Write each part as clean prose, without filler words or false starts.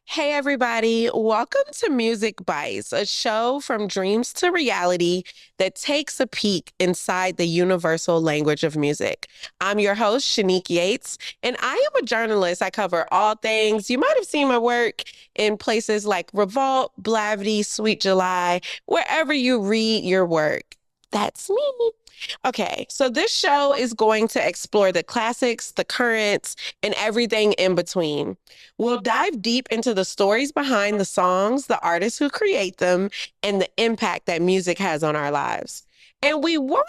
Hey, everybody. Welcome to Music Bites, a show from dreams to reality that takes a peek inside the universal language of music. I'm your host, Shanique Yates, and I am a journalist. I cover all things. You might have seen my work in places like Revolt, Blavity, Sweet July, wherever you read your work. That's me. Okay, so this show is going to explore the classics, the currents, and everything in between. We'll dive deep into the stories behind the songs, the artists who create them, and the impact that music has on our lives. And we won't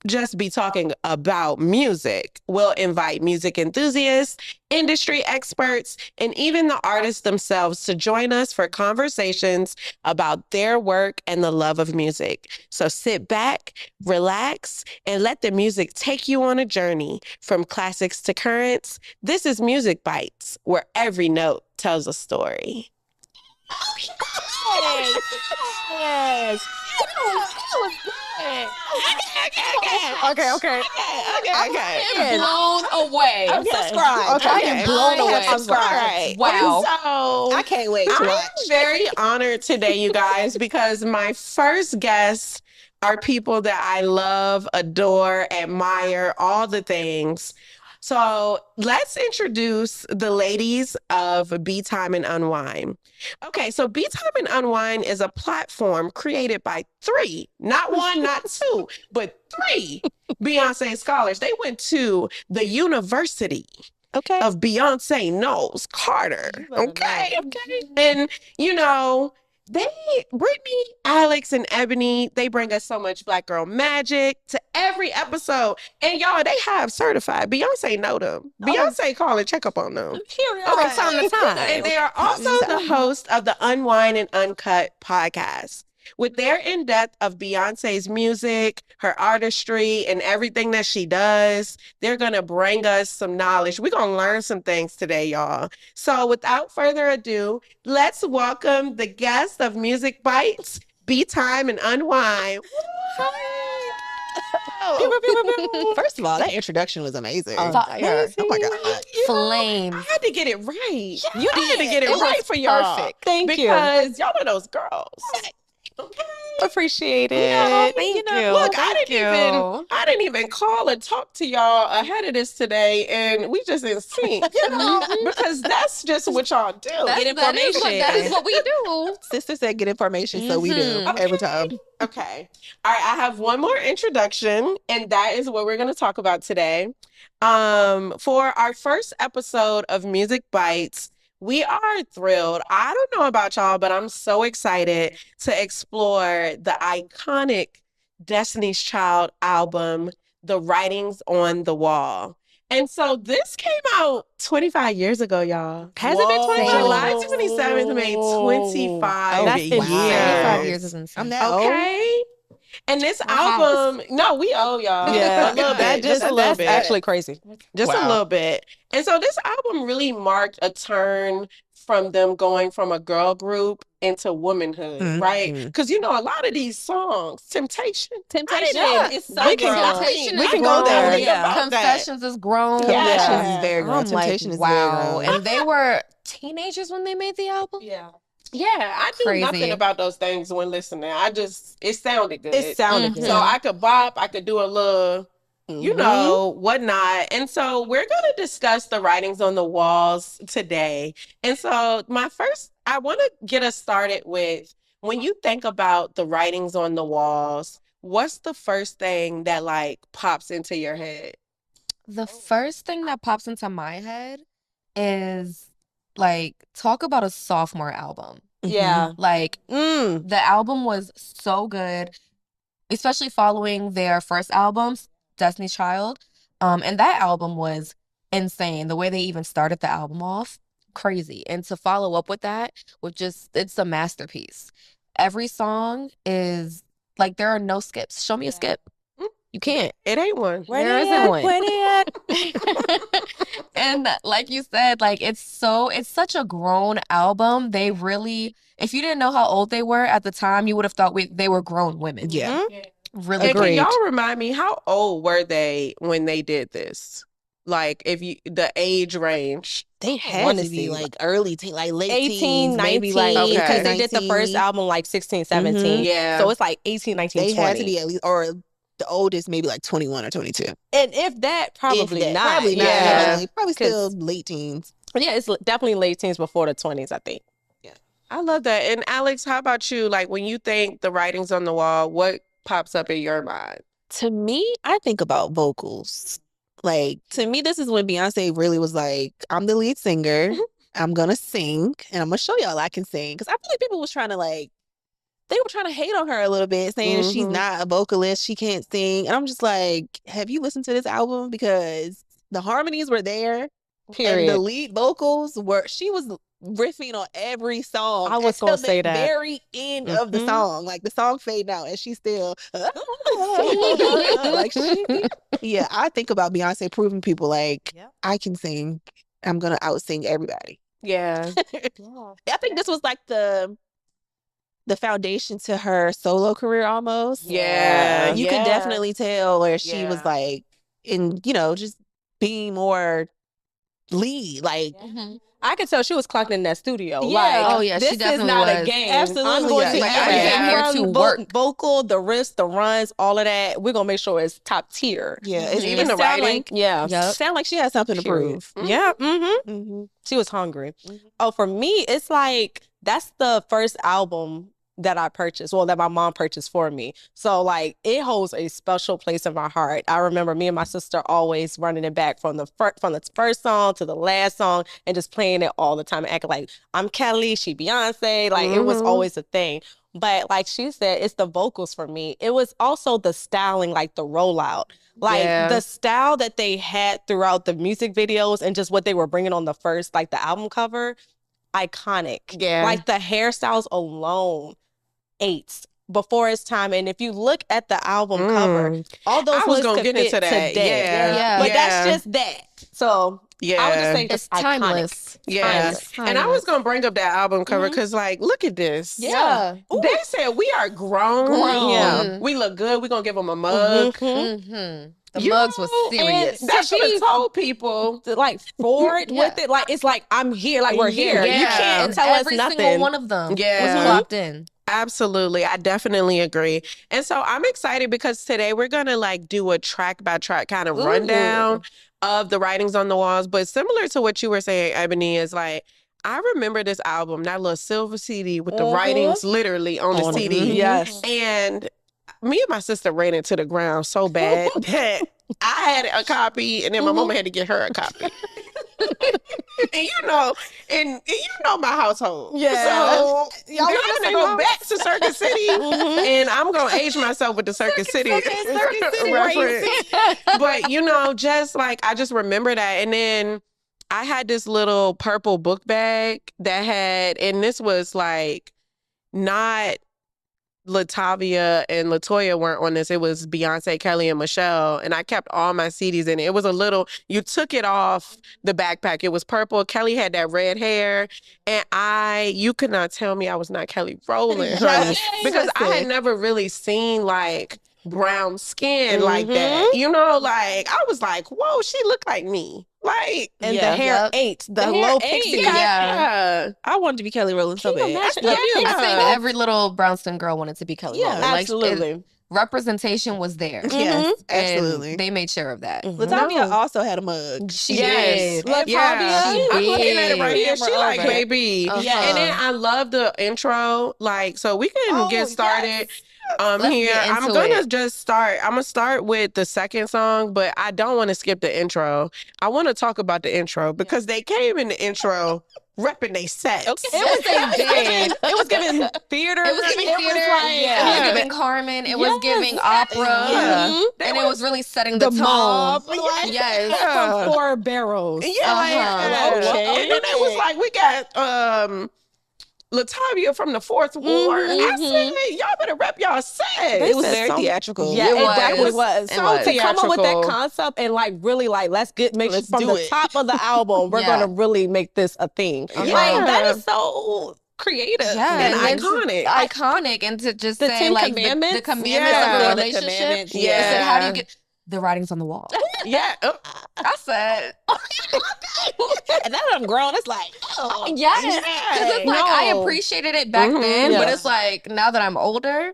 just be talking about music. We'll invite music enthusiasts, industry experts, and even the artists themselves to join us for conversations about their work and the love of music. So sit back, relax, and let the music take you on a journey from classics to currents. This is Music Bites, where every note tells a story. Yes. Yes. That was good. Okay. I am blown away. Okay. Subscribe. Okay. I am blown away. Subscribe. Wow. So I can't wait to I'm watch. very honored today, you guys, because my first guests are people that I love, adore, admire, all the things. So let's introduce the ladies of Beytime and Unwine. Okay, so Beytime and Unwine is a platform created by three, not one, not two, but three Beyonce scholars. They went to the University Okay. of Beyonce knows Carter. Okay. And they, Brittany, Alex, and Ebony, they bring us so much Black girl magic to every episode. And y'all, they have certified. Beyonce know them. Beyonce call and check up on them. Period. Okay. From the time. And they are also the host of the Unwine and Uncut podcast. With their in-depth of Beyonce's music, her artistry, and everything that she does, they're going to bring us some knowledge. We're going to learn some things today, y'all. So without further ado, let's welcome the guest of Music Bites, Beytime and Unwine. First of all, that introduction was amazing. Fire. Oh my God. Flames. I had to get it right. You I had to did. get it It right was for y'all. perfect. Thank you. Because y'all are those girls. Okay. Appreciate it. Thank you. Look, Thank you. I didn't even call and talk to y'all ahead of this today, and we just in sync, because that's just what y'all do. Get information. That is what we do. Sister said get information, so we do Mhm. every time. Okay. All right, I have one more introduction, and that is what we're going to talk about today. For our first episode of Music Bites, we are thrilled. I don't know about y'all, but I'm so excited to explore the iconic Destiny's Child album, The Writings on the Wall. And so this came out 25 years ago, y'all. Has it been 20? Whoa. July 27th made 25 Oh, That's wow. years. insane. 5 years is insane. I'm that old. Okay. And this We're album, no, we owe y'all. Yeah, a little bit, just a little that's bit. actually crazy. Just a Wow. little bit. And so this album really marked a turn from them going from a girl group into womanhood, Mhm. right? Because a lot of these songs, Temptation. Temptation I is didn't- so we can- grown. Temptation we is can go there. grown. Yeah. About that. Confessions is grown. Confessions Yeah. is very grown. I'm Temptation like, is very wow. grown. And they were teenagers when they made the album? Yeah. Yeah, I knew Crazy. nothing about those things when listening. It sounded good. It sounded Mhm. good. So I could bop, I could do a little, Mhm. whatnot. And so we're going to discuss the writings on the walls today. And so I want to get us started with, when you think about the writings on the walls, what's the first thing that pops into your head? The first thing that pops into my head is talk about a sophomore album. Yeah. The album was so good, especially following their first album, Destiny's Child. And that album was insane. The way they even started the album off, crazy. And to follow up with that, it's a masterpiece. Every song is there are no skips. Show me a skip. You can't. It ain't one. There isn't one. Where they at? And like you said, it's such a grown album. They really, if you didn't know how old they were at the time, you would have thought they were grown women. Yeah. Really And can Agreed. y'all remind me, how old were they when they did this? like if you the age range? They had wanna to be see. like early teen, like late 18, teens, 19, maybe like Okay. because they did the 19. first album like 16, 17. Yeah. So it's like 18, 19, They 20. had to be at least, or the oldest maybe like 21 or 22. And if that, probably If that. not. Probably not. Yeah. Yeah. Probably 'Cause- still late teens. Yeah, it's definitely late teens before the 20s, I think. I love that. And Alex, how about you? Like when you think the writings on the wall, what pops up in your mind? To me, I think about vocals. Like, to me, this is when Beyonce really was like, I'm the lead singer. I'm going to sing and I'm going to show y'all I can sing. Because I feel like people was trying to they were trying to hate on her a little bit, saying that she's not a vocalist, she can't sing. And I'm just like, have you listened to this album? Because the harmonies were there. Period. And the lead vocals she was riffing on every song. I was gonna until say the that. very end of the song. Like the song fading out and she's still yeah, I think about Beyonce proving people like I can sing. I'm gonna out sing everybody. Yeah. I think this was like the foundation to her solo career almost. Yeah. You can definitely tell where she was Yeah. like in, just being more lead. Like I could tell she was clocked in that studio. Yeah. Like, Oh, this is definitely not a was. game. Absolutely, I'm going yeah. to Like, everything I'm here from to work. vocal, the riffs, the runs, all of that. We're gonna make sure it's top tier. yeah, it's Even even the sound writing. like Yeah. sound like she has something to Period. prove. Yeah. Mm-hmm. She was hungry. Oh, for me, it's like that's the first album that I purchased, well, that my mom purchased for me. So like it holds a special place in my heart. I remember me and my sister always running it back from the first song to the last song and just playing it all the time, acting like I'm Kelly, she Beyonce. Like it was always a thing. But like she said, it's the vocals for me. It was also the styling, like the rollout. Like the style that they had throughout the music videos and just what they were bringing on the first, like the album cover, iconic. Yeah. Like the hairstyles alone, eights before its time. And if you look at the album cover, all those I was looks gonna could get into fit that. today. Yeah. But Yeah. that's just that. So Yeah. I would just say It's iconic. timeless. Yeah. Timeless. And I was going to bring up that album cover because, like, look at this. Yeah. They said we are grown. Grown. Yeah. We look good. We're going to give them a mug. Mm-hmm. The You mugs was know, serious. and- That should have told people. To, like forward with it, like it's like I'm here, like we're here. You Yeah. can't And tell us every nothing. single one of them Yeah. was clocked in. Absolutely. I definitely agree. And so I'm excited because today we're going to like do a track by track kind of rundown of the writings on the walls. But similar to what you were saying, Ebony, is like, I remember this album, that little silver CD with the writings literally on the CD. Yes. And me and my sister ran it to the ground so bad that I had a copy and then my mama had to get her a copy. And you know my household. Yeah. So Y'all I'm live in the gonna same go house? back to Circuit City and I'm gonna age myself with the Circuit City reference. But just like I just remember that. And then I had this little purple book bag that had, and this was like not Latavia and Latoya weren't on this. It was Beyonce, Kelly, and Michelle. And I kept all my CDs in it. It was a little, you took it off the backpack. It was purple. Kelly had that red hair. And you could not tell me I was not Kelly Rowland, honey. Because I had never really seen like brown skin like that. Like I was like, whoa, she looked like me. Like, And the hair ate, the low pixie cut. yeah. I wanted to be Kelly Rowland so bad. imagine? I think every little brown-skinned girl wanted to be Kelly Rowland. Like, Absolutely. representation was there. Yes, And absolutely. they made sure of that. Latavia also had a mug. She Yes. did. Yeah. She I'm looking at it did. right here. She like, Over. baby. And then I love the intro. Like, so we can get started here. get I'm into gonna it. just start. I'm gonna start with the second song, but I don't want to skip the intro. I want to talk about the intro because they came in the intro repping they sets. It was giving theater. It was giving theater. Yeah. It was giving Carmen. It was giving opera. Yeah. And it was really setting the tone. mob. Yes. From 4 Barrels. Yeah. Okay. And then it was like, we got Latavia from the Fourth Ward. I said, y'all better rep y'all set. It was very theatrical. Yeah, It it was. definitely was. It So was. to come up with that Theatrical. concept and like really like let's make Let's from do the it. top of the album, we're Yeah. gonna really make this a thing. Yeah. Like that is so creative. Yeah, And then iconic. Iconic. And to just The say 10 like commandments? the commandments Yeah. of the The relationship. commandments, It's like, how do yeah. you get the writings on the wall? Yeah. I said, And now that I'm grown, it's like, oh. yes. Because it's like, I No. appreciated it back then, but it's like, now that I'm older,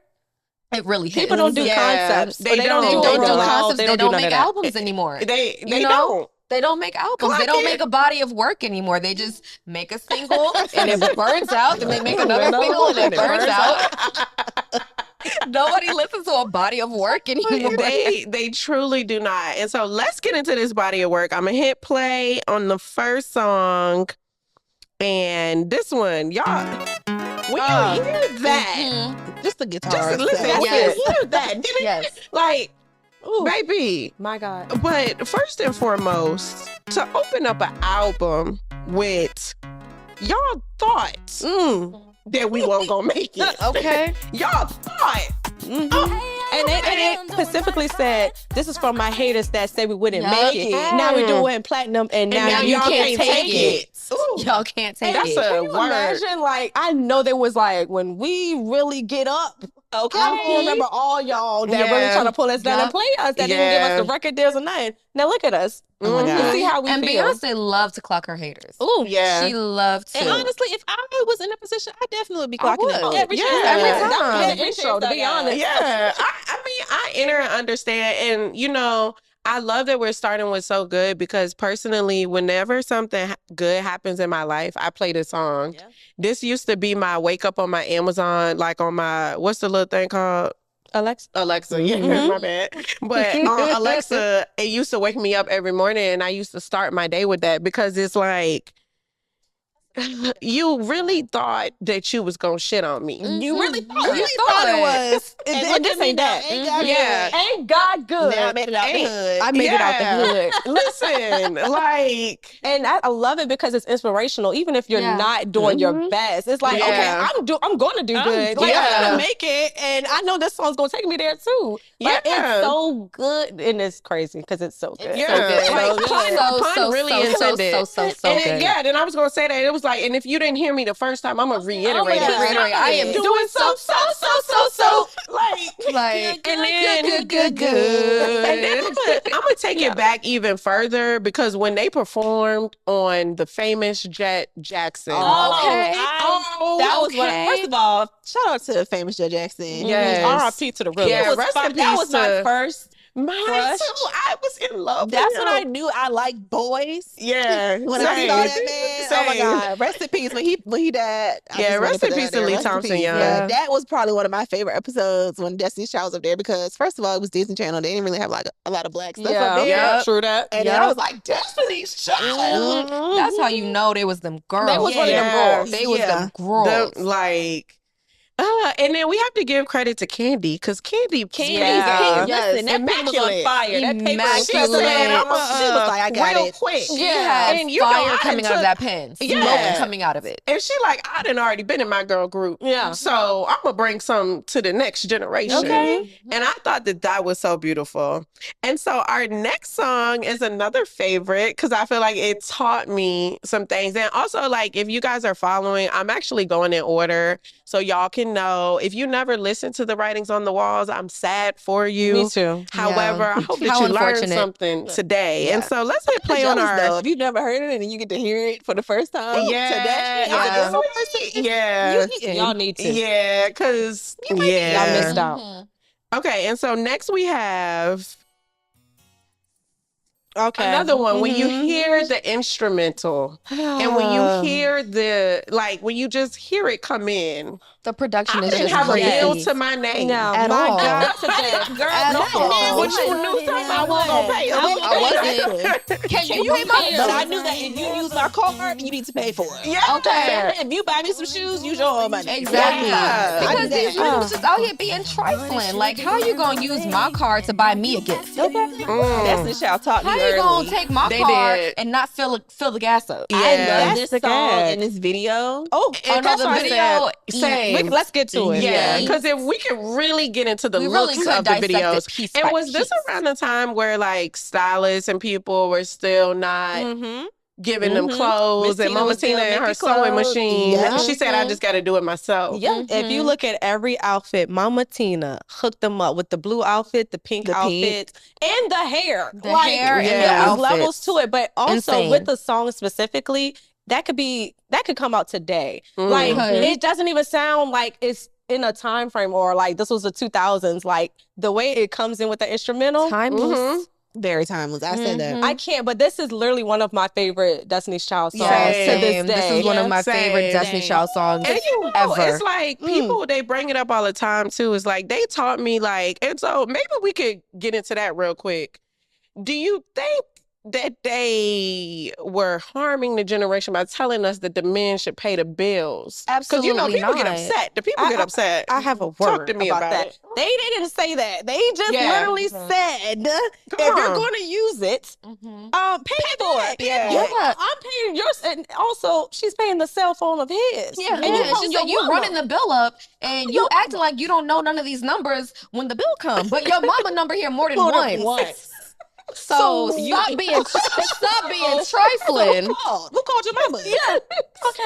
it really hits. People don't do concepts. They or they don't. don't They do don't do rollouts. concepts. They don't none of make that. albums anymore. They You know? don't. They don't make albums. Clock They don't it. make a body of work anymore. They just make a single and it burns out. Then they make another single and it burns out. Nobody listens to a body of work anymore. They truly do not. And so let's get into this body of work. I'm gonna hit play on the first song, and this one, y'all. When you hear that, Just the guitar. just listen. That's When it. you hear that, didn't it? Yes. Like, Ooh, baby. my God. But first and foremost, to open up an album with y'all thought that we weren't gonna make it. Okay. Y'all thought. And it specifically said, this is from my haters that say we wouldn't Yup. make it. Now we're doing platinum, and now you y'all can't take it. Ooh. Y'all can't take That's it. a Can you word. imagine? Like, I know there was like, when we really get up, okay? I remember all y'all that really Yeah. trying to pull us down and play us, that didn't give us the record deals or nothing. Now look at us. Oh my God. See how we And feel. Beyonce loved to clock her haters. Ooh, Yeah. She loved to. And honestly, if I was in a position, I definitely would be I clocking it would. every Yeah. chance. Every That time. was the intro, to be honest. Yeah, I mean, I enter and understand, and I love that we're starting with So Good because personally, whenever something good happens in my life, I play this song. Yeah. This used to be my wake up on my Amazon, like on my what's the little thing called? Alexa, yeah, my bad. But on Alexa, it used to wake me up every morning, and I used to start my day with that because it's like, you really thought that you was gonna shit on me. You really thought, Really it was. And And this ain't that. Yeah. Ain't God good? Now I made it out the hood. I made it out the hood. Listen, like, And I love it because it's inspirational. Even if you're Yeah. not doing your best, it's like, Yeah. okay, I'm going to do good. Like, I'm yeah. gonna make it, and I know this song's gonna take me there too. Like, Yeah. it's so good, and it's crazy because it's so good. Yeah. So good. Like, pun really intended. so and good. then, yeah, then I was gonna say that it was like, and if you didn't hear me the first time, I'm gonna reiterate it. reiterate. I am doing so like, and then good. And then I'm gonna take it back even further because when they performed on the famous Jet Jackson, Okay. That was what. First of all, shout out to famous Jet Jackson. Yes. R.I.P. to the real. Yeah, It was rest in fun. That peace was my to- first. mine Crush. too. I was in love. That's with when him. I knew I liked boys. Yeah, When I same. saw that man, oh my Same. God, rest in peace. When he died, I Yeah, just wanted rest to in put that peace out to there. Lee Rest in Thompson peace. Young. Yeah, that was probably one of my favorite episodes when Destiny's Child was up there because first of all, it was Disney Channel. They didn't really have like a lot of black stuff up there. yeah, True that. And then I Yep. was like, Destiny's Child. That's how you know they was them girls. They was one of them Yeah. girls. They was them girls. And then we have to give credit to Candy because Candy, Yeah. Yes. Listen, that paper was on Immaculate. fire. That paper was She said, she was like, I got real it. quick. She had And you know, fire I coming out of took- that pen. Yeah. Smoke coming out of it. And she like, I done already been in my girl group. Yeah. So I'm going to bring some to the next generation. Okay. And I thought that was so beautiful. And so our next song is another favorite because I feel like it taught me some things. And also, like, if you guys are following, I'm actually going in order so y'all can know. If you never listened to the writings on the walls, I'm sad for you. Me too. However, I hope that How you learned unfortunate. something today. Yeah. And so let's hit play on Jealous, our... though. If you've never heard it and then you get to hear it for the first time today, y'all need to. Yeah, because Y'all missed out. Mm-hmm. Okay, and so next we have Okay. another one. When you hear the instrumental and when you hear when you just hear it come in, The production I is didn't just have a great. bill to my name. No, At my all. God, At all. But you knew something I wasn't gonna pay. I wasn't. Can you pay my But bill? I knew that if you use my card, you need to pay for it. Yeah. Okay. If you buy me some shoes, use your own money. Exactly. Yeah. I Because do these that. women was just out here being trifling. Like, how you gonna use my card to buy me a gift? That's the shit I taught me How you early. gonna take my They card did. and not fill the gas up? Yeah. I love That's this song in this video. Oh, and Another that's video. Same. Let's get to it. Yeah, Yes. because if we could really get into the We really looks could of the dissect it videos, piece and by was this piece. around the time where like stylists and people were still not giving them clothes, Miss and Mama was still Tina and her making sewing clothes. machine. Yeah. She said, I just got to do it myself. Yeah, if you look at every outfit, Mama Tina hooked them up with the blue outfit, the pink outfit, and the hair. The hair and the there was levels outfits. to it, but also Insane. with the song specifically, that could come out today. Like it doesn't even sound like it's in a time frame or like this was the 2000s. Like the way it comes in with the instrumental, Timeless. Very timeless. I said that. I can't. But this is literally one of my favorite Destiny's Child songs Yeah, to this Same. day. This is one of my favorite Destiny Child songs And you know, ever. it's like people, they bring it up all the time too. It's like they taught me like, and so maybe we could get into that real quick. Do you think that they were harming the generation by telling us that the men should pay the bills? Because you know, Absolutely people get not. upset. The people get upset. I have a word Talk to me about that. it. They didn't say that. They just Yeah. literally said, if you're going to use it, pay for it. Yeah. I'm paying yours, and also she's paying the cell phone of his. Yeah, and and call she's your like, you mama. running the bill up, and you acting like you don't know none of these numbers when the bill comes. But your mama number here more than once. So stop being trifling. Who called your mama? Yeah.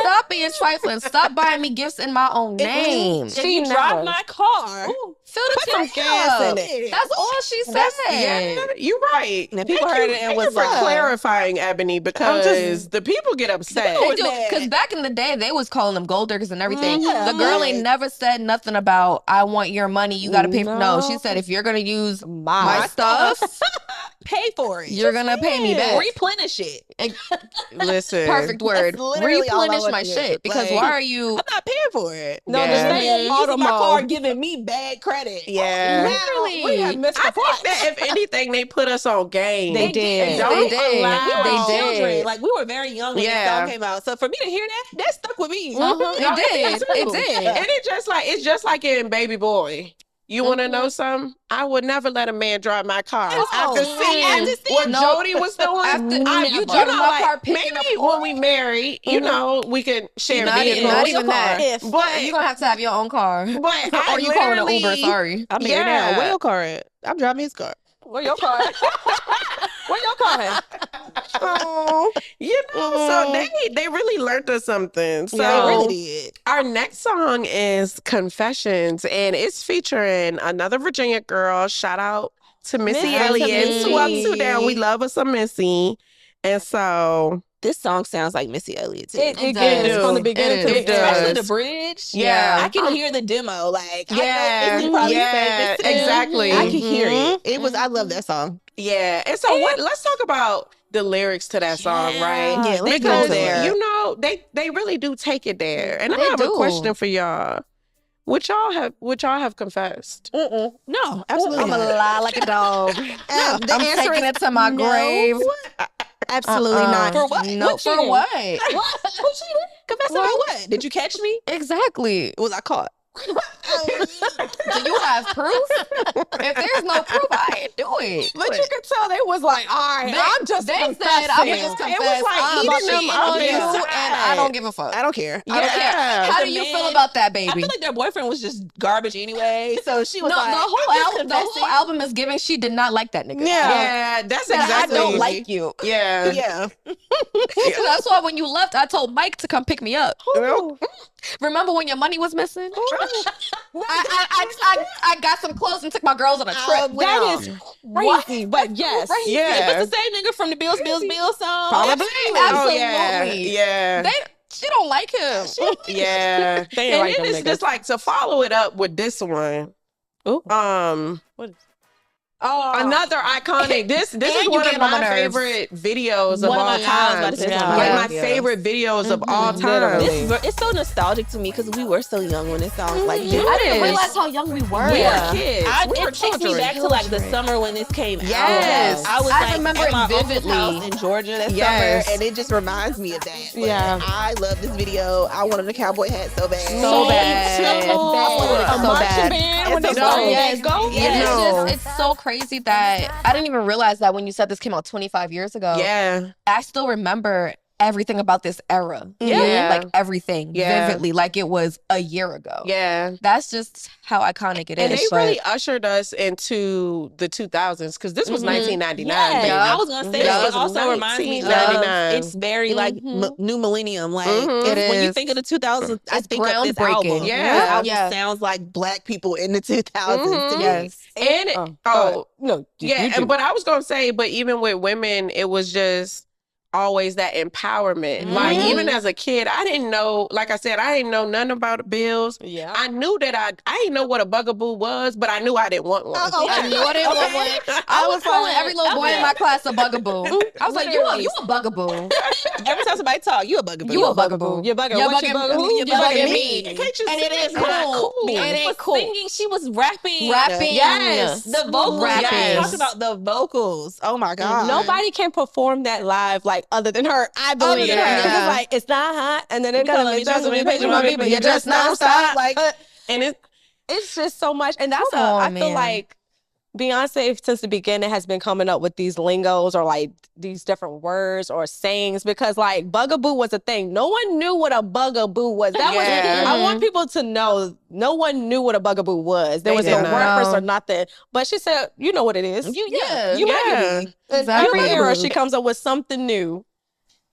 Stop being trifling. Stop buying me gifts in my own name. If you drive my car, Fill the put some tank gas up. in it. That's all she said. Yeah, you're right. And people heard it and Thank you was for like, clarifying, Ebony, because the people get upset. They do, because back in the day, they was calling them gold diggers and everything. Yeah. The girl ain't never said nothing about, I want your money, you got to pay for. No, she said, if you're going to use my stuff, pay for it. you're going to pay me back. Replenish it. Listen. Perfect word. literally all I Replenish want my to do. shit. Because Like, why are you... I'm not paying for it. No, Yeah. the state Using my car Automo. giving me bad credit. Yeah. Literally. We have missed I the think point. that if anything, they put us on game. They did. Don't They did. allow- We were They children. did. Like we were very young when Yeah. this song came out. So for me to hear that stuck with me. It did. It did. And it's just like in Baby Boy. You want to know something? I would never let a man drive my car. After seeing what No. Jody was doing, You driving my car, picking maybe up- when we marry, you know, we can share Not vehicles. even that. But You're going to have your own car. But Or you calling an Uber, sorry. I'm married now. Where your car at? I'm driving his car. Where your car? Where your car at? Oh, You know, so they really learned us something. So they really did. our next song is Confessions, and it's featuring another Virginia girl. Shout out to Missy Missy. Elliott. 2 up, 2 down. We love us some Missy. And so This song sounds like Missy Elliott too. It does. does. From the beginning to the It end. Especially does. the bridge. Yeah. I can hear the demo. Like, I yeah, know Missy probably yeah, sang this too. exactly. I can hear it. It was. I love that song. Yeah. And so let's talk about the lyrics to that song, right? Yeah, let's go Because there. you know, they really do take it there. And I They have a do. question for y'all. Would y'all have confessed? No, absolutely I'm going to not. lie like a dog. The I'm answer taking is it to my no. grave. Absolutely not. For what? No, What for cheating? what? What? Who cheated? Confess about what? Did you catch me? Exactly. Was I caught? Do you have proof? If there's no proof, I ain't do it. But you could tell they was like, all right, I'm just They confessing. said I'm just confess. It was like I'm eating them cheating up on you, inside. and I don't give a fuck. I don't care. I don't care. How The do you man- feel about that, I baby? feel like their boyfriend was just garbage anyway. So she was No, like, the I'm whole just album, the whole confessing. album is giving. She did not like that nigga. Yeah, that's Said, exactly. I don't like you. Yeah. Yeah. That's why when you left, I told Mike to come pick me up. Remember when your money was missing? I got some clothes and took my girls on a trip. That is crazy, but yes. Yeah. It's the same nigga from the Bills song. Probably. Oh, yeah. Absolutely. Yeah. She don't like him. Yeah. They ain't And like then them it's just like to follow it up with this one. Ooh. What is another iconic. This is you one of getting on my my nerves. favorite videos of One of all my- I was about time. to say Yeah. something. Like Yeah. my favorite videos of all time. Literally. It's so nostalgic to me because we were so young when this song like I didn't realize how young we were. We Yeah. were kids. We were it takes me children. back to like the summer when this came Yes. out. I was I like remember at it my uncle's vividly. house in Georgia that Yes. summer, and it just reminds me of that. Like, Yeah. I love this video. I wanted a cowboy hat so bad. So bad. So A So marching bad. band And when they so started yes. that go. Yeah. It's so crazy that I didn't even realize that when you said this came out 25 years ago. Yeah. I still remember everything about this era. Yeah. Like everything vividly, like it was a year ago. Yeah. That's just how iconic it is. And they really ushered us into the 2000s because this was 1999. Yeah, baby. I was gonna say it also reminds me of 1999. it's very like new millennium. Like Mhm. when you think of the 2000s, I It's think of this groundbreaking. album. Yeah. This album Yeah. sounds like Black people in the 2000s to me. Yes. And no, but I was gonna say, but even with women, it was just always that empowerment. Like even as a kid, I didn't know, like I said, I didn't know nothing about the bills. Yeah. I knew that I didn't know what a bugaboo was, but I knew I didn't want one. I knew I didn't want one. I was calling every little boy in my class a bugaboo. I was like, you a bugaboo. Every time somebody talk, you a bugaboo. You a bugaboo. You're bugging. You're What you bugging bugging? who? You're You're bugging bugging me. me. Can't you And see it is that? cool. And And it was cool. singing. She was rapping. Yes. The vocals. Rapping. Talk about the vocals. Oh my God. Nobody can perform that live like other than her. I believe. than her. It's just like it's not hot, and then it calling comes me just when you pay my people. You just nonstop. Like, And It's just so much, and that's Come I on, feel man. like Beyonce since the beginning has been coming up with these lingos or like these different words or sayings because like bugaboo was a thing. No one knew what a bugaboo was. That was I want people to know no one knew what a bugaboo was. There They was did no not. reference No. or nothing. But she said, you know what it is. yeah. You Yeah. bugaboo. And Exactly. every era she comes up with something new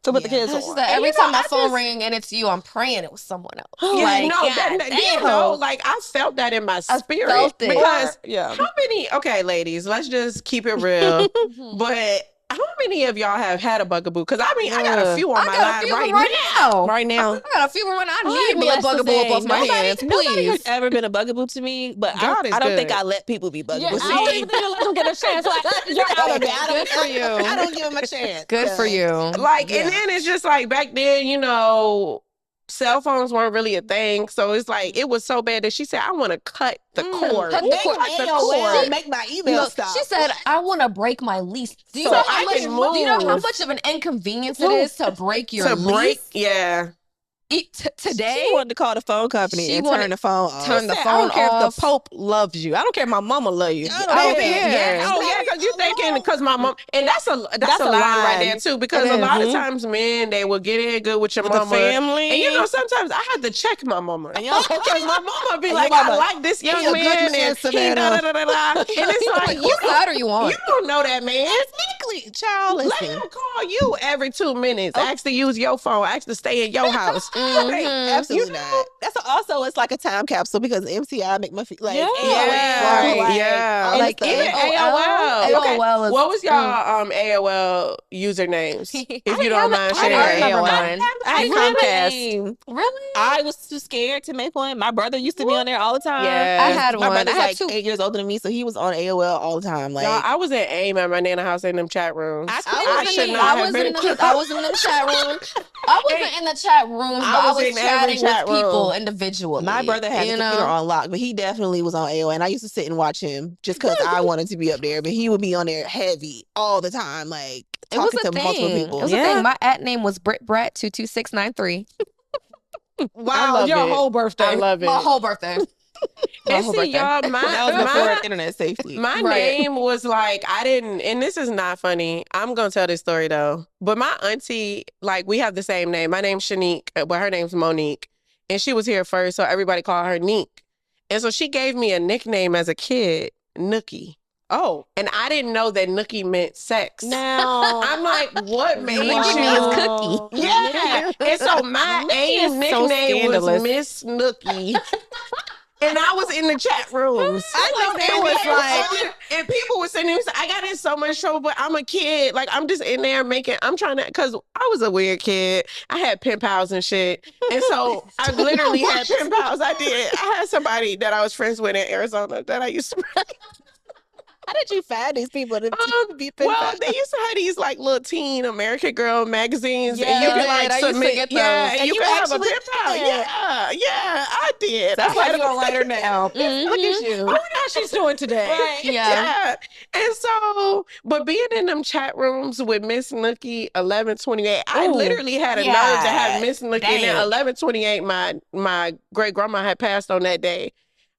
to put the kids She's on. like, And every you know, time my I phone just- ring and it's you, I'm praying it was someone else. Yeah, Like, no, God damn. like I felt that in my spirit felt it. because Yeah. how many? Okay, ladies, let's just keep it real. But how many of y'all have had a bugaboo? Because I mean, I got a few on I my got a line few right right now. now. Right now. I got a few when I need I'm me a blessed to bugaboo say up off my nobody- hands, Nobody please. has ever been a bugaboo to me, but God is I don't good. think I let people be bugaboos. Yeah, I don't even think you let them get a chance. Like, you're out of it. Good for you. I don't give them a chance. Good for you. Like, and then it's just like back then, you know, cell phones weren't really a thing. So it's like, it was so bad that she said, I want to cut the cord. cut the cord. Cut the AOL, cord. make my email Look, stop. she said, I want to break my lease. Do you, So know I how much, can do you know how move. much of an inconvenience it is to break your To lease? break, yeah. Today, She wanted to call the phone company She and wanted- turn the phone off. turn the I phone don't care if off. the Pope loves you. I don't care if my mama love you. I don't I care. Yeah. Oh yeah, because you're thinking because my mom, and that's a line right there too. Because It a lot of is. times men they will get in good with your With the mama, family. and you know sometimes I had to check my mama because my mama be And like, your mama, I like this young he a good man, man, and he Savannah. da-da-da-da-da. And it's like whose side are you on? you don't know that man. Exactly, child. Let Listen, him call you every 2 minutes. Ask to use your phone. Ask to stay in your house. Like, absolutely you know? not. That's also it's like a time capsule because MCI make my like Yeah. Yeah, like, yeah. all Like that Even stuff. AOL. Okay. AOL is- What was y'all AOL usernames? If you don't mind I sharing. remember AOL. mine. I had Comcast. Really? I was too scared to make one. My brother used to be on there all the time. Yeah. I had My one. brother's I had like two. 8 years older than me, so he was on AOL all the time. Like Y'all, I was at AIM at my nana house in them chat rooms. I should not I have wasn't been. in the chat room. I wasn't in the chat rooms, but I was was in every chatting chat with people room. individually. my brother had the computer on lock, but he definitely was on AOL, and I used to sit and watch him just because I wanted to be up there. But he would be on there heavy all the time, like It was talking a to multiple thing. people. It was a thing. My at name was Brit Brat 22693. Wow, love your it. whole birthday. I love it. My whole birthday. And whole see, birthday. y'all, That was before my, internet safely. my Right. name was like, I didn't, and this is not funny. I'm going to tell this story though. But my auntie, like, we have the same name. My name's Shanique, but her name's Monique. And she was here first, so everybody called her Neek. And so she gave me a nickname as a kid, Nookie. Oh, And I didn't know that Nookie meant sex. now I'm like, what made Nookie you? means cookie. Yeah. And so my AIM is so nickname was scandalous. Miss Nookie. And I was in the chat rooms. I know they And was people like- and people were saying, I got in so much trouble, but I'm a kid. Like, I'm just in there I'm trying to, because I was a weird kid. I had pen pals and shit. And so I literally had pen pals. I had somebody that I was friends with in Arizona that I used to. How did you find these people to be Well, they used to have these like little teen American Girl magazines, Yeah, and you could I like used to submit, get yeah, those. and And you you could have a actually pen pal. did. Yeah, I did. That's I why had you're a writer now. Look at you. I wonder how she's doing today. Right. Yeah. And so, but being in them chat rooms with Miss Nookie 1128, I Ooh. literally had a nerve to have Miss Nookie. And then 1128, my great grandma had passed on that day.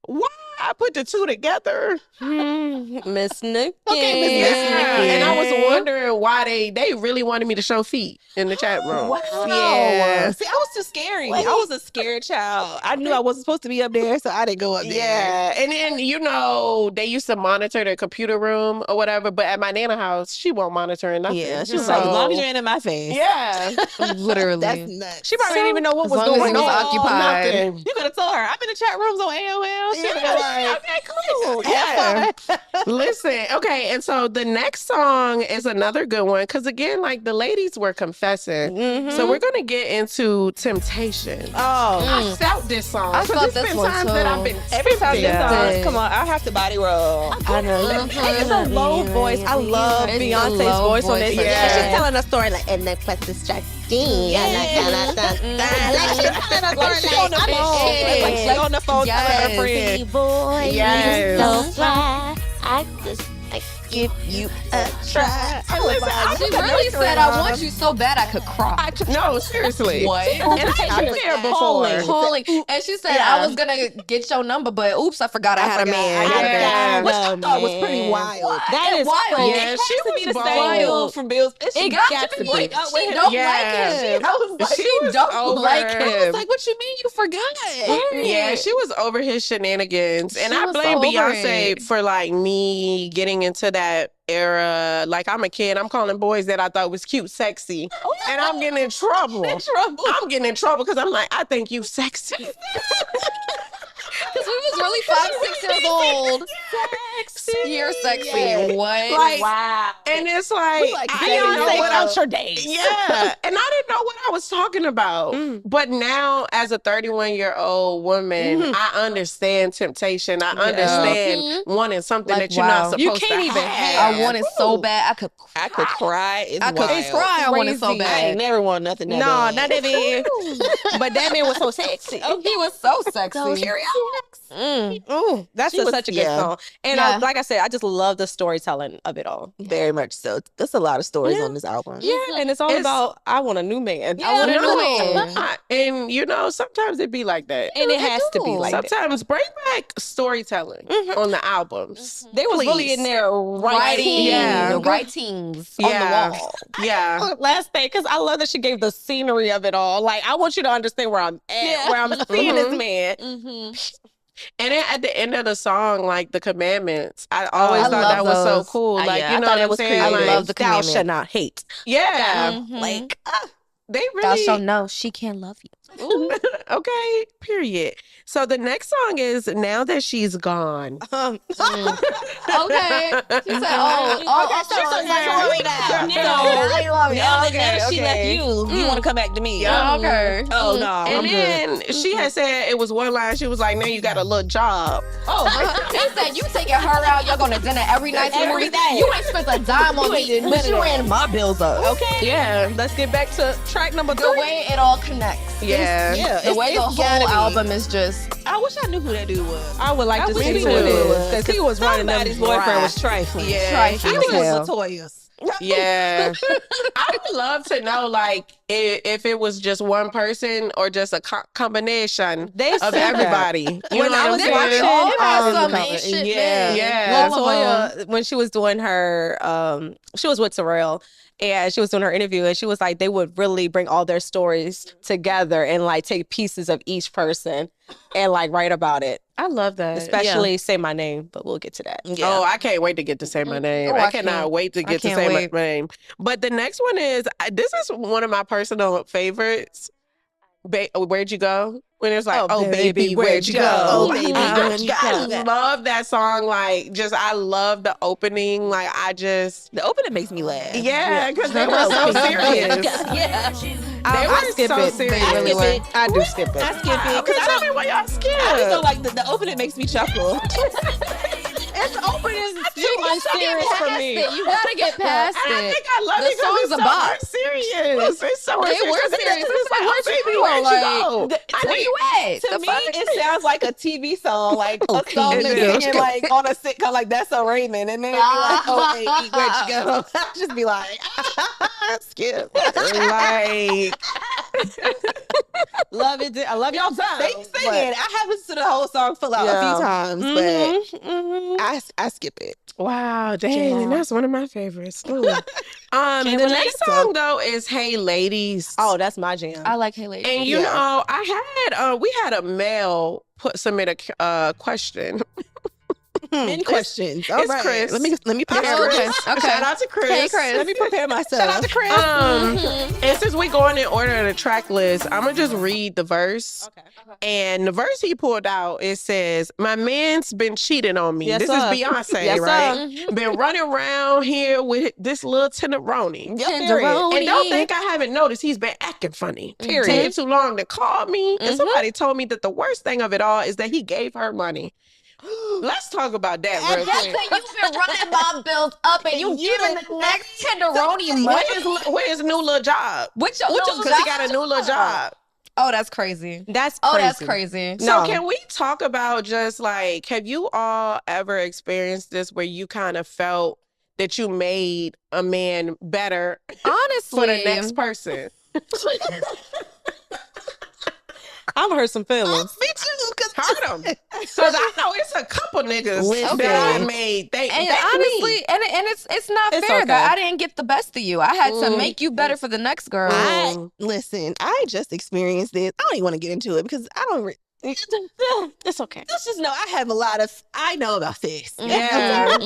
Why I put the two together. Miss Nikki. Okay, Miss Nikki. And I was wondering why they really wanted me to show feet in the chat room. Wow. Yeah. See, I was too scary. I was a scared child. I knew I wasn't supposed to be up there, so I didn't go up there. Yeah. And then, they used to monitor the computer room or whatever, but at my Nana house, she won't monitor nothing. Yeah, she was like, as long as you ain't in my face. Yeah. Literally. That's nuts. She probably didn't even know what was as long as going it was on. occupied. Nothing. You could have told her, I'm in the chat rooms on AOL. She would have been like, Okay, cool. Yeah. Listen, okay, and so the next song is another good one because again, like the ladies were confessing. So we're gonna get into Temptation. I felt this song. I 'cause felt it's this been one times too. that I've been every time this tempted. song, Yeah. come on, I have to body roll. I know. It's a low voice. I love It's the Beyonce's low voice on this. voice. Yeah. She's telling a story like, and then plus distracting. She on the phone telling her friend. Boy, Yes. you so fly. I just give you a try. She really said, I want you so bad I could cry. No, seriously. What? And I've been there before. Calling. And she said, I was going to get your number, but oops, I forgot I had a man. Yeah. Which I thought was pretty wild. That is wild. Yeah, she to be was the same bold. dude from Bills. It got to be. She don't like him. She She was don't over like him. him. I was like, what you mean you forgot? Yeah, she was over his shenanigans. And She I was blame over Beyonce it. for like me getting into that era. Like I'm a kid, I'm calling boys that I thought was cute sexy. And I'm getting in trouble. I'm getting in trouble because I'm like, I think you sexy. Because we was really 5, 6 years old. You're sexy. Yeah. What? Like, wow. and it's like, like I didn't know Beyonce what count your days. Yeah, and I didn't know what I was talking about. But now, as a 31-year-old woman, I understand temptation. I understand wanting something Like, that you're not wow. supposed You to can't even have. I want it so bad. I could I could cry. It's I could wild. cry. I want it so Crazy. I bad. ain't never want nothing that No, bad. not that man. But that man was so sexy. He was so sexy. Ooh, that's She was- such a good yeah. song. And Yeah. like I said, I just love the storytelling of it all. Very much so. There's a lot of stories Yeah. on this album. Yeah, and it's all about I want a new man. Yeah, I want a no. new man. And sometimes it be like that. And it has to be do. like that. Sometimes bring back storytelling on the albums. They was really Please. in there Writing. Yeah. The writings Yeah. on the wall. Yeah. Last thing, because I love that she gave the scenery of it all. Like, I want you to understand where I'm at, Yeah. where I'm seeing this Mhm. man. And then at the end of the song, like the commandments, I always I thought love that was so those. cool. Like, yeah, you I know thought what it I'm was saying? creative. Like, I love the Thou commandment. shalt not hate. yeah. Like, They Thou really shalt know she can't love you. okay, period. So the next song is Now That She's Gone. Okay. She said, oh, So so now that she left you want to come back to me. okay. Oh, no. And I'm good. then she had said it was one line. She was like, "Now you got a little job." They said you taking her out, you're going to dinner every night. Every day. You ain't spent a dime on me. But you ran my bills up. Okay. Yeah, let's get back to track number The 3. way it all connects. yeah. Yeah. The way the whole album is just. I wish I knew who that dude was. I would like to wish see I who knew it who it is. was. Because he was running them Somebody's boyfriend was dry. trifling. Yeah, Trifling. I You think can it tell. was Latoya's. Yeah. I would love to know, like, if it was just one person or just a combination They of said that. everybody. You When know I what was I'm saying? watching, all had um, some ain't shit yeah. men. Yeah. All of them. Latoya, when she was doing her, she was with Terrell, and she was doing her interview, and she was like, they would really bring all their stories together and like take pieces of each person and like write about it. I love that. Especially Say My Name, but we'll get to that. Yeah. Oh, I can't wait to get to say my name. Oh, I I cannot can't. wait to get to can't say wait. my name. But the next one is this is one of my personal favorites. Where'd you go? When it's like, oh, baby, where'd you go? Oh, baby, where'd you go? I love that song. Like, I love the opening. Like, The opening makes me laugh. yeah, because they were so serious. Yeah. They I were skip so it. serious. They really I were. I do skip it. I skip it. Okay, Because tell me why y'all I just scared. don't like the opening makes me chuckle. It's opening is too unserious for me. You gotta get past And I it. think I love The it because song's it's so a bop. serious. It's so They serious. were It's serious. like, oh, baby, You where'd were you like, go? where you at? To The me, fuck? it sounds like a TV song, like a song It they're is. singing like on a sitcom, like That's So Raymond, and then it'd be like, oh, baby, where'd you go? I'd just be like, skip. Like, Love it. I love y'all time. They sing it. I haven't listened to the whole song full out a few times, but I skip it. Wow, dang, that's one of my favorites. Ooh. The next song though is "Hey Ladies." Oh, that's my jam. I like Hey Ladies. And you know, we had a male submit a question. Many questions. All it's right. Chris. Let me prepare. Okay. Shout out to Chris. Hey, Chris. Let me prepare myself. Shout out to Chris. And since we going in order of the track list, I'm gonna just read the verse. Okay. And the verse he pulled out, it says, "My man's been cheating on me." Yes, This sir. is Beyonce, Yes, right? sir. Been running around here with this little tenderoni. Tenderoni. And don't think I haven't noticed he's been acting funny. Period. Taking too long to call me. And somebody told me that the worst thing of it all is that he gave her money. Let's talk about that real That's quick. that you've been running my bills up and you giving the next tenderoni money. Where's his new little job? Which your little Because he job? got a new little job. Oh, that's crazy. That's Oh, crazy. that's crazy. So No. can we talk about just like, have you all ever experienced this where you kind of felt that you made a man better Honestly. for the next person? I'm hurt some feelings. Me too, because Hurt him. Because I know it's a couple niggas Listen. that I made. And thank honestly, me. and it's not It's fair okay. that I didn't get the best of you. I had to make you better for the next girl. Listen, I just experienced this. I don't even want to get into it because I don't. It's okay. Let's just know I know about this. Yeah.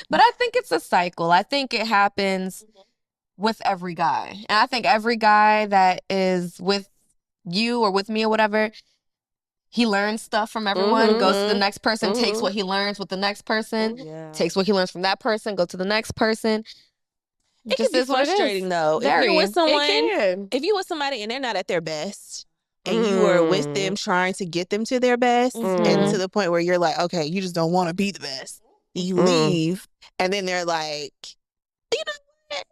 But I think it's a cycle. I think it happens with every guy. And I think every guy that is with you or with me or whatever, he learns stuff from everyone, goes to the next person, takes what he learns with the next person, takes what he learns from that person, go to the next person. It Just can be is what it is. frustrating though. If Very. you're with someone, can. if you're with somebody and they're not at their best, and you are with them trying to get them to their best, and to the point where you're like, okay, you just don't want to be the best. You leave, and then they're like, you know what?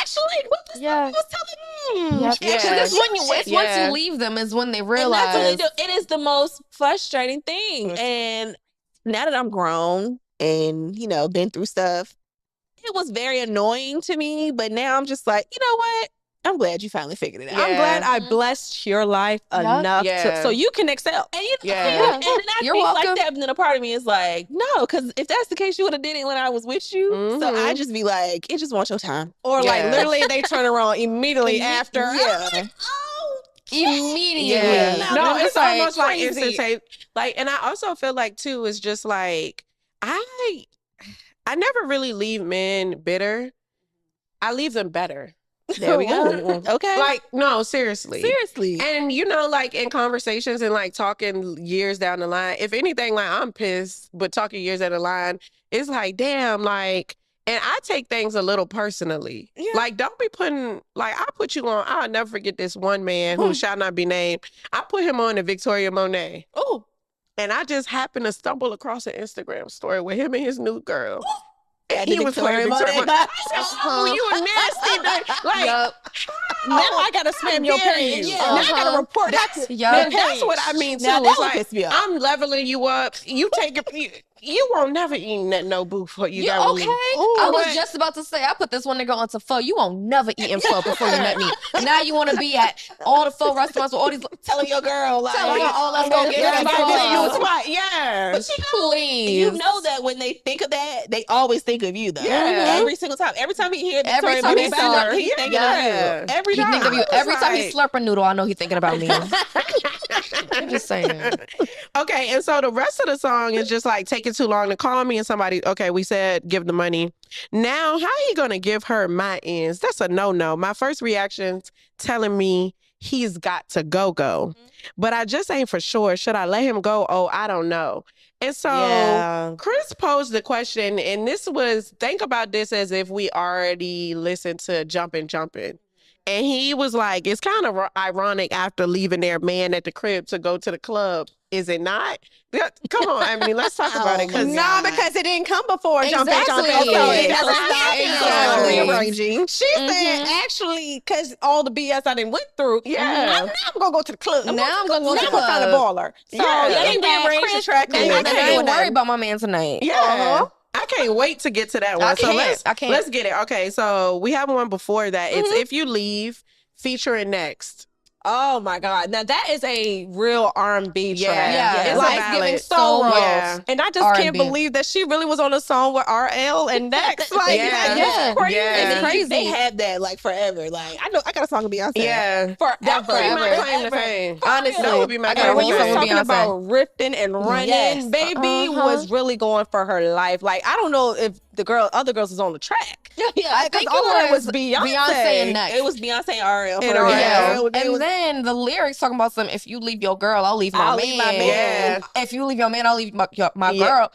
Actually, what this Yeah. was telling me. Yep. Yeah. It's once Yeah. you leave them is when they And that's realize. what they do. It is the most frustrating thing. And now that I'm grown and, been through stuff, it was very annoying to me. But now I'm just like, you know what? I'm glad you finally figured it out. Yeah. I'm glad I blessed your life enough Yeah. so you can excel. And Yeah. and then I You're think welcome. like that, but then a part of me is like, no, because if that's the case, you would have did it when I was with you. So I just be like, it just wants your time. Or like Yeah. literally they turn around immediately after. Yeah. I'm like, Immediately. Yeah. No, it's like almost like crazy. instantaneous. Like, and I also feel like too, it's just like I never really leave men bitter. I leave them better. There we go. Okay. Like, no, seriously. Seriously. And like in conversations and like talking years down the line, if anything, like I'm pissed, but talking years down the line, it's like, damn, like, and I take things a little personally. Yeah. Like, don't be putting, like, I put you on, I'll never forget this one man who shall not be named. I put him on to Victoria Monet. Oh. And I just happened to stumble across an Instagram story with him and his new girl. And the he was Victoria playing Victoria Monet. Monet. I said, oh, you a nasty dude. Like, Yup. now I gotta spam your dare page. you. Now I gotta report that. Yup. that's what I mean too. Now that It's would like, piss me off. I'm leveling you up. You take it. You won't never eat that no boo for you. You got okay? with me. I was But- just about to say, I put this one nigga onto pho. You won't never eat in pho before you met me. Now you want to be at all the pho restaurants with all these. Telling your girl, like, Telling her, oh, let's go get Everybody some think you a pho. twat. Yeah. Please. you know that when they think of that, they always think of you, though. Yeah. Every single time. Every time he hears Every Victoria time he Monet see song, her, he's thinking yeah. of you. Every He time. think of you I was every time he like- slurp a noodle. I know he thinking about me. I'm just saying. Okay, and so the rest of the song is just like taking too long to call me and somebody, okay, we said give the money. Now, how he gonna give her my ends? That's a no-no. My first reaction's telling me he's got to go. But I just ain't for sure. Should I let him go? Oh, I don't know. And so Yeah. Chris posed the question, and this was, think about this as if we already listened to Jumpin'. And he was like, it's kind of ironic after leaving their man at the crib to go to the club. Is it not? Come on, Emily, let's talk about it. Cause No, because it didn't come before jumping. Exactly. So it Yeah. never stopped. Exactly. Rearranging. She said, actually, because all the BS I didn't went through, Yeah. I'm going to go to the club. Now I'm gonna go to the I'm gonna find a club. baller. So Yeah. they They ain't rearranged the track. Then list. I ain't worried about my man tonight. yeah. I can't wait to get to that one. So I can't. let's get it. Okay, so we have one before that. It's If You Leave, featuring Next. Oh my God! Now that is a real R&B track. Yeah, it's like a ballad. giving So sorrow. Yeah. And I just can't R&B. believe that she really was on a song with RL and Next. Like, Yeah. that's crazy. Yeah. And It's then crazy. they had that like forever. Like I know I got a song with Beyonce. Yeah. Forever. That would be my Forever. claim to fame. Honestly, That would be my I got claim a when to you whole were song fame. with talking Beyonce. about rifting and running, Yes. baby was really going for her life. Like, I don't know if other girls was on the track. Yeah, I Because think all it of it was Beyonce. and Next. it was Beyonce and RL. And for real. RL. Yeah. It And was- then the lyrics talking about some, if you leave your girl, I'll leave my I'll man. leave my man. Yeah. If you leave your man, I'll leave my Yeah. girl.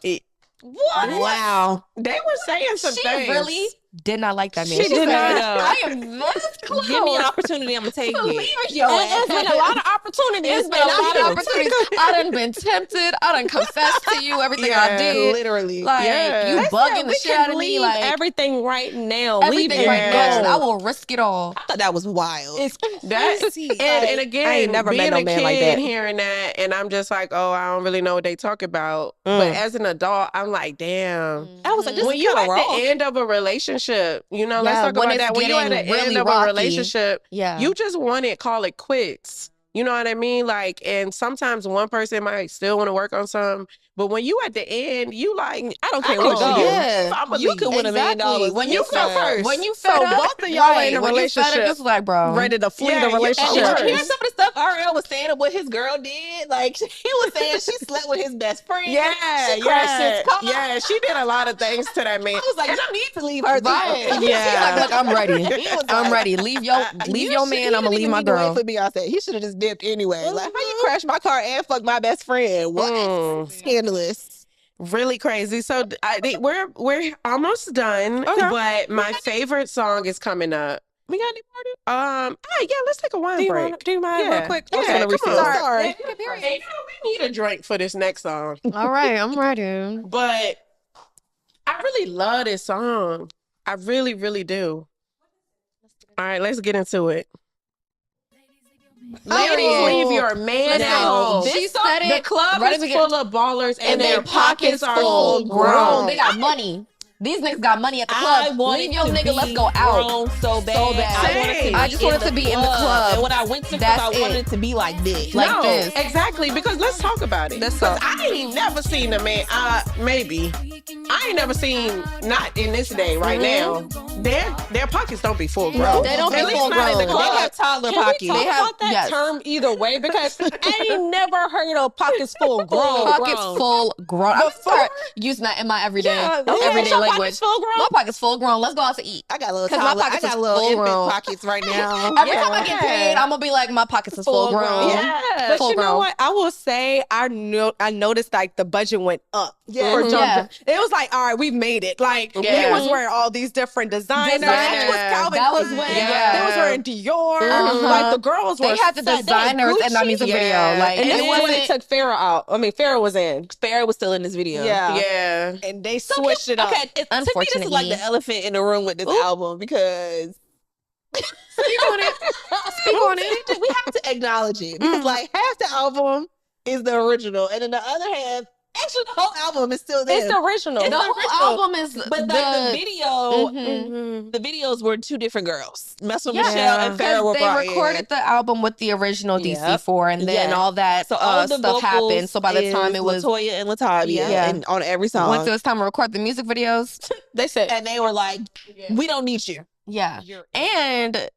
What? Wow. They were saying some She things. really did not like that man. She did said, not. I am this close. Give me an opportunity, I'm gonna take it. Leave your And ass. it's been a lot of opportunities. It's been a lot of opportunities. I done been tempted. I done confessed to you everything I Yeah, did. Literally. Like, Yeah. you They said bugging the we shit can out of me. leave Like, everything right now. everything leave right it now. go. I will risk it all. I thought that was wild. It's That crazy. and again, I ain't never being met no a man kid like that. hearing that, and I'm just like, oh, I don't really know what they talk about. Mm. But as an adult, I'm like, damn. I was like, this When is you kind at of wrong. the end of a relationship, let's Yeah, talk when about it's that. When you at the getting end really of a rocky. relationship, Yeah. you just want to call it quits. You know what I mean? Like, and sometimes one person might still want to work on something, but when you at the end, you like, I don't care what you do. Yeah. I'ma You leave. could win $1 million. Exactly. When you go first. When you So fed up, both of y'all are in a when you fed up, relationship, just like, bro. ready to flee Yeah, the you- And relationship. did you Sure. hear some of the stuff RL was saying of what his girl did? Like he was saying she slept with his best friend. Yeah, She crashed yeah, his car. yeah. She did a lot of things to that man. I was like, you need to leave her. Right. too. Yeah. He's like, I'm ready. He was I'm like, ready. Leave your man. I'm gonna leave my girl. For Beyonce, he should have just dipped anyway. Like, how you crash my car and fuck my best friend? What? Mm. Scandalous. Really crazy. So we're almost done, but my favorite song is coming up. We got any more? Yeah, let's take a wine break. Do you mind Yeah. real quick? Yeah, I was gonna come refill. on. Sorry. Hey, we need a drink for this next song, All right, I'm ready. but I really love this song. I really, really do. All right, let's get into it. Ladies, leave your man at home. She said The it. club right is at the beginning. full of ballers and their pockets are full grown. They got money. These niggas got money at the I club. wanted Leave your to nigga. be Let's go out. grown so bad. Same. I just wanted to be in the club. And when I went to the That's club, I wanted it. it to be like this. Like No, this. exactly. Because let's talk about it. That's 'Cause all. I ain't never seen a man. Maybe I ain't never seen. Not in this day right now. Their pockets don't be full grown. They don't be At least full not in the grown. They club. have toddler Can pockets. we talk They have- about that yes. term either way? Because I ain't never heard of pockets full grown. Pockets full grown. I'm gonna start using that in my everyday Your language. pockets full grown? My pocket's full grown. Let's go out to eat. I got a little 'Cause my toddler. I pockets got is a little full infant grown. pockets right now. Every time I get paid, I'm gonna be like, my pockets is full grown. Yeah. But Full you know grown. what? I will say I noticed like the budget went up for Mhm. Jump Yeah. Jump. It was like, all right, we've made it. Like Yeah. they was wearing all these different designers. That was Calvin That was Klein. when- They was wearing Dior. Uh-huh. Like the girls were They had the set. designers in that Gucci. music Yeah. video. Like, And it this is when wasn't. it took Farrah out. I mean, Farrah was in. Farrah was still in this video. Yeah. Yeah. And they switched it up. Okay, to me, this is like Unfortunately. the elephant in the room with this album because Speak on it. Speak on it. we have to acknowledge it because like half the album is the original, and then the other half, actually, the whole album is still there. It's the original. It's The the whole original. album is But the video, Mhm. the videos were two different girls. Mess with Yeah. Michelle and Farrah were Because brought they recorded in. the album with the original Yep. DC4, and then Yeah. all that So all the stuff vocals happened. So by the time it was Latoya and Latavia, Yeah. and on every song, once it was time to record the music videos, They said, and they were like, "We don't need you." yeah. And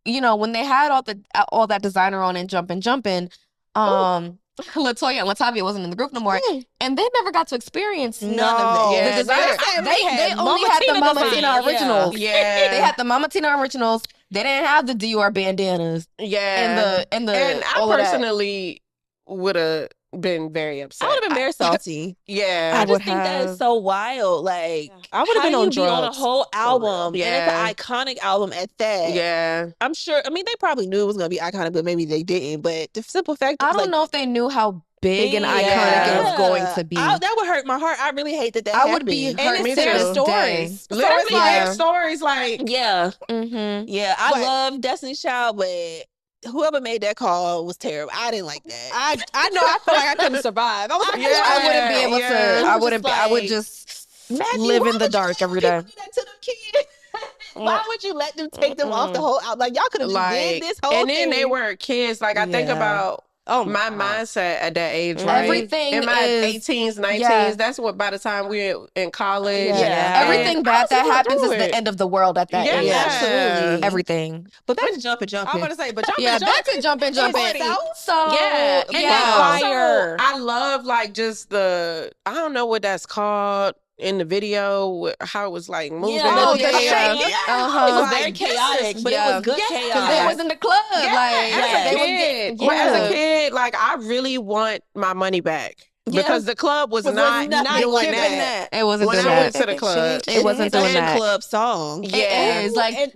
you know, when they had all that designer on and jumping, Latoya and Latavia wasn't in the group no more, and they never got to experience None of No. it. Yeah. the designer. They only had the Mama Tina originals. Yeah. They had the Mama Tina originals. They didn't have the Dior bandanas Yeah. and the And I all of that. personally would have been very upset. I would have been very salty. Yeah. I would just think that have. is so wild. Like, I would have how been do on you be on a drugs. whole album, Yeah. and it's an iconic album at that. Yeah. I'm sure. I mean, they probably knew it was gonna be iconic, but maybe they didn't. But the simple fact, I was don't like, know if they knew how big and iconic Yeah. it was going to be. That would hurt my heart. I really hate that. I would be happened. hurt me to too. this day. stories. Literally, like- their stories like Yeah, Mm-hmm. yeah. I But- love Destiny's Child, but whoever made that call was terrible. I didn't like that. I know. I feel like I couldn't survive. I was like, Yeah. I wouldn't be able Yeah. to. I I'm wouldn't. just I would like, just Maggie, live why in the would you dark let every people day. do that to them kids? Why would you let them take them off the whole album? Like y'all could have just did this whole and thing. then they were kids. Like I think about my mindset at that age, right? Everything in my is 18s, 19s. Yeah. That's what by the time we're in college. Everything And bad I that was happens going is through the it. end of the world at that age. absolutely. Everything. But back to jumping. I'm gonna say, but jumping, Yeah, back to jumping. So And then Fire. also, I love like just I don't know what that's called in the video, how it was like moving. Oh, the the shake. shake. It was Like, very chaotic, but it Yeah. was good Because chaos. they was in the club. As They a was kid, getting- but as a kid, like I really want my money back because the club was not doing that. It wasn't When doing I went that. to the club. It wasn't It's doing a that. club song. Yeah. It is like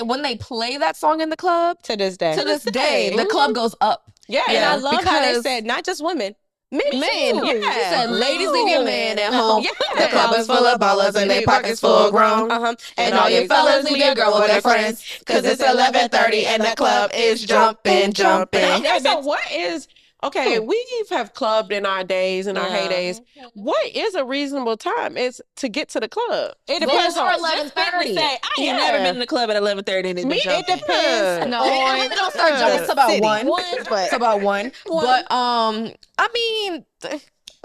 when they play that song in the club to this day. to this day, the club goes up. Yeah. And I love how they because- said not just women, men. Men, too. she said, "Ladies, leave your man at home. Yeah. The club is full of ballers and their pockets full grown. And all your fellas leave your girl with their friends, 'cause it's 11:30 and the club is jumping. Okay, so what is we have clubbed in our days, in our heydays. What is a reasonable time? Is to get to the club. It depends for on 11:30. I ain't never been in the club at 11:30 and it's been jumping. It depends. No, it don't start jumping. It's about one. It's about one. But I mean,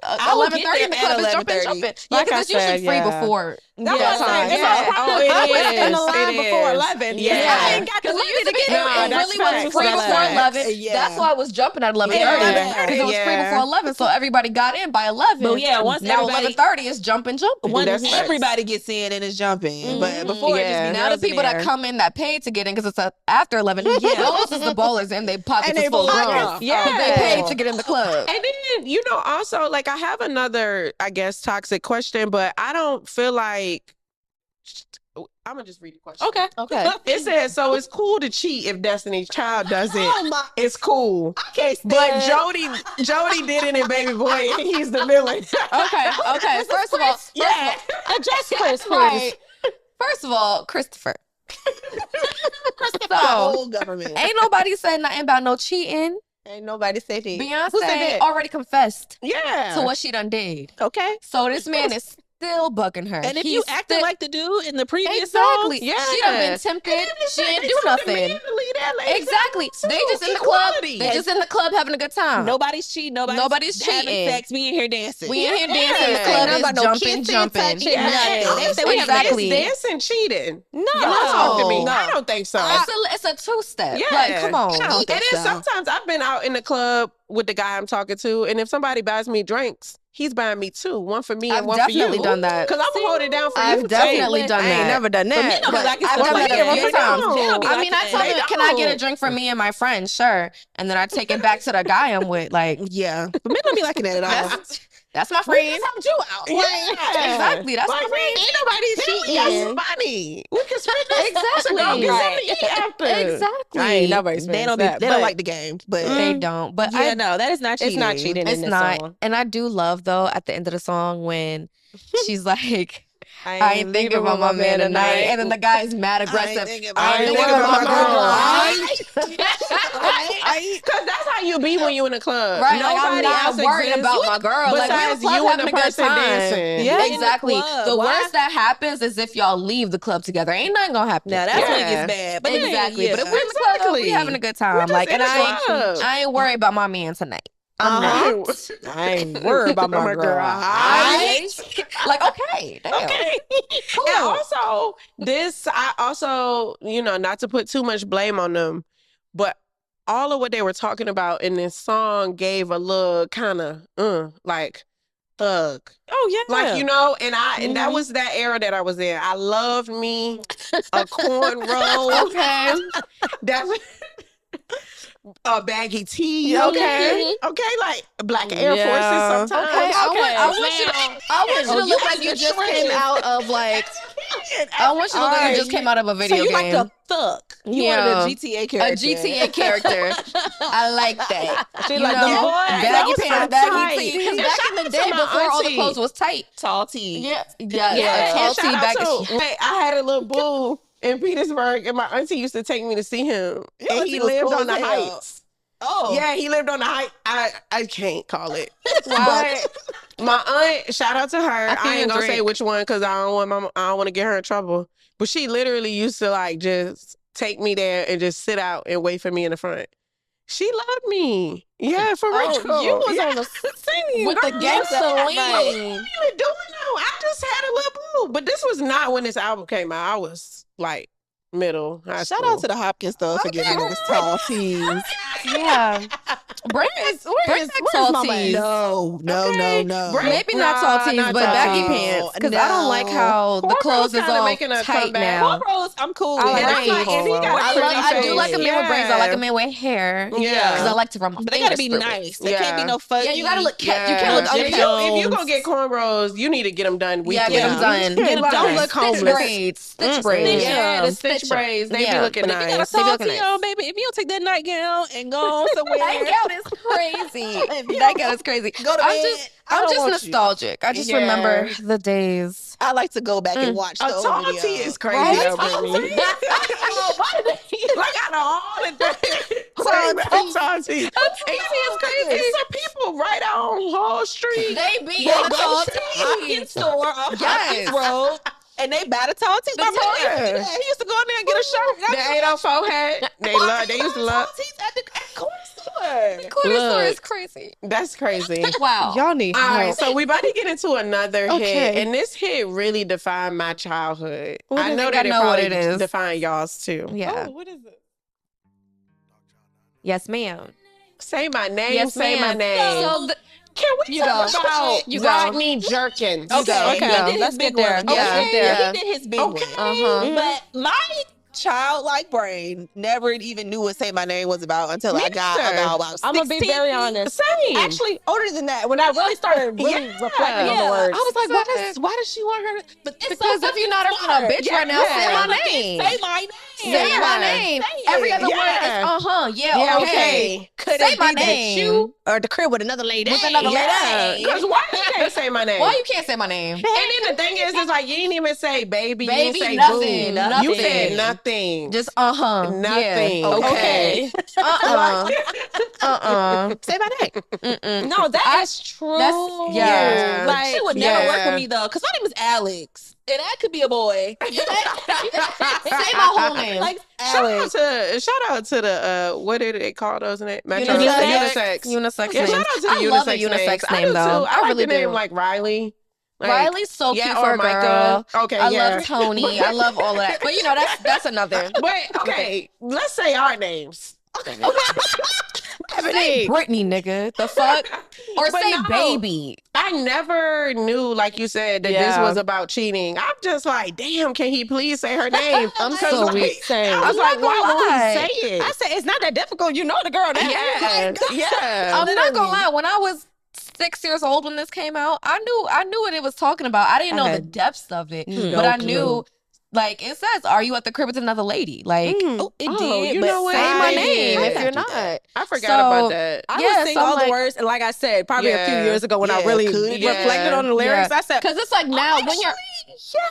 I would get 11:30 there the club at is jumping. 11:30. Yeah, Like because I it's usually said, free yeah. before. That's what I'm saying. It's Yeah. a problem. Oh, it I was is. in the line It before is. 11. Yeah. I ain't got the Because money it used to to get get No, it that's really was facts. free That's before facts. 11. Yeah. That's why I was jumping at 11:30. Yeah. Because it was free before 11, so everybody got in by 11. But yeah, once now everybody- 11:30 is jumping. Once That's facts. everybody gets in and it's jumping. But before it just be Now the girls in people that there. come in that paid to get in because it's after 11, those is the ballers and they pockets And is they full pockets. grown. Yeah. Because they paid to get in the club. And then, also, like, I have another, I guess, toxic question, but I don't feel like. I'm going to just read the question. Okay. It says, so it's cool to cheat if Destiny's Child does it. Oh my! It's cool. I can't stand But Jody did it in Baby Boy, and he's the villain. Okay. First of all, Address Chris, please. right. First of all, Christopher. the So, whole government. ain't nobody said nothing about no cheating. Ain't nobody said that. Beyonce that? already confessed Yeah. to what she done did. Okay. So this man is still bugging her. And if He's you acting still- like the dude in the previous Exactly. song, Yeah. She done been tempted. She didn't do nothing. Exactly. They just in the club. They just in the club having a good time. nobody's cheating. Nobody's cheating. having sex. We in here dancing. We in here dancing. The Yeah. club Ain't is about no jumping, kissing, jumping. touching, Yeah. nothing. They say we have Exactly. dancing cheating. No. Y'all talk to me. No. I don't think so. It's a two-step. Yeah. Like, come on. I don't And think then so. sometimes I've been out in the club with the guy I'm talking to, and if somebody buys me drinks, he's buying me two. One for me and I've one for you. definitely done that. Because I'm going to hold it down for you. I've definitely done I ain't that. never done that. me, no, but like, I've Well, done like, that a they few don't. times. They don't be I like mean, I that. tell They them, can I get a don't. drink for me and my friend? Sure. And then I take it back to the guy I'm with. Like, Yeah, but men don't be liking that at all. that's my friend. Helped you out. Yeah. Exactly. That's my Like, friend. ain't nobody cheating. That's funny. We can spend this Exactly. to go get Right. something to eat after. Exactly. I ain't never They experienced don't. that. They but don't like the game, but They don't. But yeah, no, that is not cheating. it's not cheating it's in this not. song. And I do love, though, at the end of the song when she's like, I ain't thinking about my man tonight. And then the guy's mad aggressive. thinking I ain't about thinking about my girl. girl. Because that's how you be when you in the club. Right, like, I'm Nobody not else worried exists about my girl. Like, we besides in the club you and having the a good person time. dancing. Yeah. Exactly. In the club. The Why? worst that happens is if y'all leave the club together. Ain't nothing gonna happen. Now that's when it Yeah. gets bad. But Exactly. Yeah. But if we're in the club, we Exactly. having a good time. just Like, in and the club. I ain't worried about my man tonight. Uh-huh. I ain't worried about my girl. I like, okay, damn. Okay. And also, I also, not to put too much blame on them, but all of what they were talking about in this song gave a little kind of, like, thug. Oh yeah. Like, and that was that era that I was in. I loved me a cornrow. Okay. That's a baggy tee. Okay. Like black Air Yeah. Forces sometimes. Okay. I want you to look like you just came out of like. I want you to look like you just came out of a So video you game. like the thug? You Yeah. wanted a GTA character? A GTA character. I like that. She You like know, the boy. baggy That was pants, so baggy tight. tee. Because And back shout in the out day, to my before all the auntie. clothes was tight. tall tee. Yeah, Yeah, tall and tee, shout out baggy. to- Hey, I had a little boo in Petersburg, and my auntie used to take me to see him, Your and auntie he was lived cool on the as hell. heights. Oh. Yeah, he lived on the height. I can't call it, Wow. My aunt, shout out to her. I ain't gonna say drink. which one because I don't want to get her in trouble. But she literally used to like just take me there and just sit out and wait for me in the front. She loved me. Yeah, for real. You was on the scene With the gangster I lean. wasn't even doing no. I just had a little boo. But this was not when this album came out. I was like middle high Shout school. out to the Hopkins though for giving niggas tall tees. Yeah. Bring back tall Mama tees. No. Bring- Maybe not tall tees, not but tall baggy tees. pants. Because I don't like how the Cornrows clothes is kinda all making a tight comeback. now. Cornrows, I'm cool I with. like And it. I'm like, and he got a I pretty do like a face. man with braids. I like a Yeah. man with hair. Yeah. Because I like to run my But they gotta fingers be through it. nice. They can't be no fuzzy. Yeah, you gotta look. You Yeah. can't look Jim If unkept. you gonna get cornrows, you need to get them done weekly. Yeah, get them done. Get 'em Don't done. look Stitch homeless. braids. Stitch braids. Yeah, the Stitch stitch braids. They be Yeah. looking But if you got a nice. They be tall looking tee nice. on, baby, if you don't take that nightgown and go on somewhere, Nightgown is crazy. you Nightgown is crazy. go to I'm bed. just, I I'm don't just want nostalgic. I just Yeah. remember the days. I like to go back and watch A the old tall videos. tee is crazy, Right? though, Brittany. Like out of all the tall tee. A tall tee is crazy. Some people right out on Hall Street. They be Yeah, in go tall to the Hopkins store off Yes. Hopkins Road, and they buy the tall tees. My brother, yeah. he used to go in there and get a shirt. The 804 hat. They used to love. tall tees at the corner store. Corner store Look. is crazy. That's crazy. Wow. Y'all need All right, help. so we about to get into another Okay. hit, and this hit really defined my childhood. What I is know it? that I know what probably it is. defined y'all's too. Yeah. Oh, what is it? Yes, ma'am. Say my name. Yes, say my ma'am. name. So Can we You talk go. about You go. Rodney Jerkins? Okay, Okay, he did let's his get big there. one. Yeah, Okay, yeah. he did his big Okay. one. Uh-huh. But my childlike brain never even knew what Say My Name was about until Me I got neither. about I'm gonna be 16. very honest. Same. Actually, older than that, when I really started reflecting on the words. I was like, why does she want her? But it's because so if you're not around a bitch Yeah, right now, say yeah. my name. Say my name. Say my name. Say it. Every other Yeah. word is yeah, Yeah, okay. Could Say it my be that name. you or the crib with another lady? With another Yeah. lady. Because why you can't say my name? Why you can't say my name? And then the thing is, it's like you didn't even say baby. You Baby, didn't say nothing, boo. nothing. You said nothing. Just nothing. Yeah. Okay. Say my name. No, that's true. that's- yeah. But she would never work Yeah. with me though, because my name is Alex, and that could be a boy. Say my whole name. Like Shout Alex. out to the what did they call those in it? Metro Unisex. unisex. Unisex Yeah, names. shout out to the I love a unisex unisex names. I name do though. too. I like really the name do. like Riley. Like, Riley's so cute for or a Micah. girl. Okay, I yeah. love Tony. I love all of that. But you know, that's another. But okay, let's say our names. Say Brittany, nigga. The fuck? Or But say no. baby. I never knew, like you said, that this Yeah. was about cheating. I'm just like, damn, can he please say her name? I'm 'Cause, so like, weak. Same. I was I'm like, not gonna why won't lie. he say it? I said it's not that difficult. You know the girl now. Yeah, yeah. I'm not gonna lie. When I was 6 years old when this came out, I knew what it was talking about. I didn't know the had depths of it, no but I clue. knew. Like it says, "Are you at the crib with another lady?" Like, Oh, it Oh, did. you but know what? say my I name did. if you're not. I forgot So, about that. I Yeah, would sing so I'm all like- the words, and like I said, probably a few Yeah. years ago when I Yeah, really could- reflected on the lyrics, I said, Because it's like now when you're,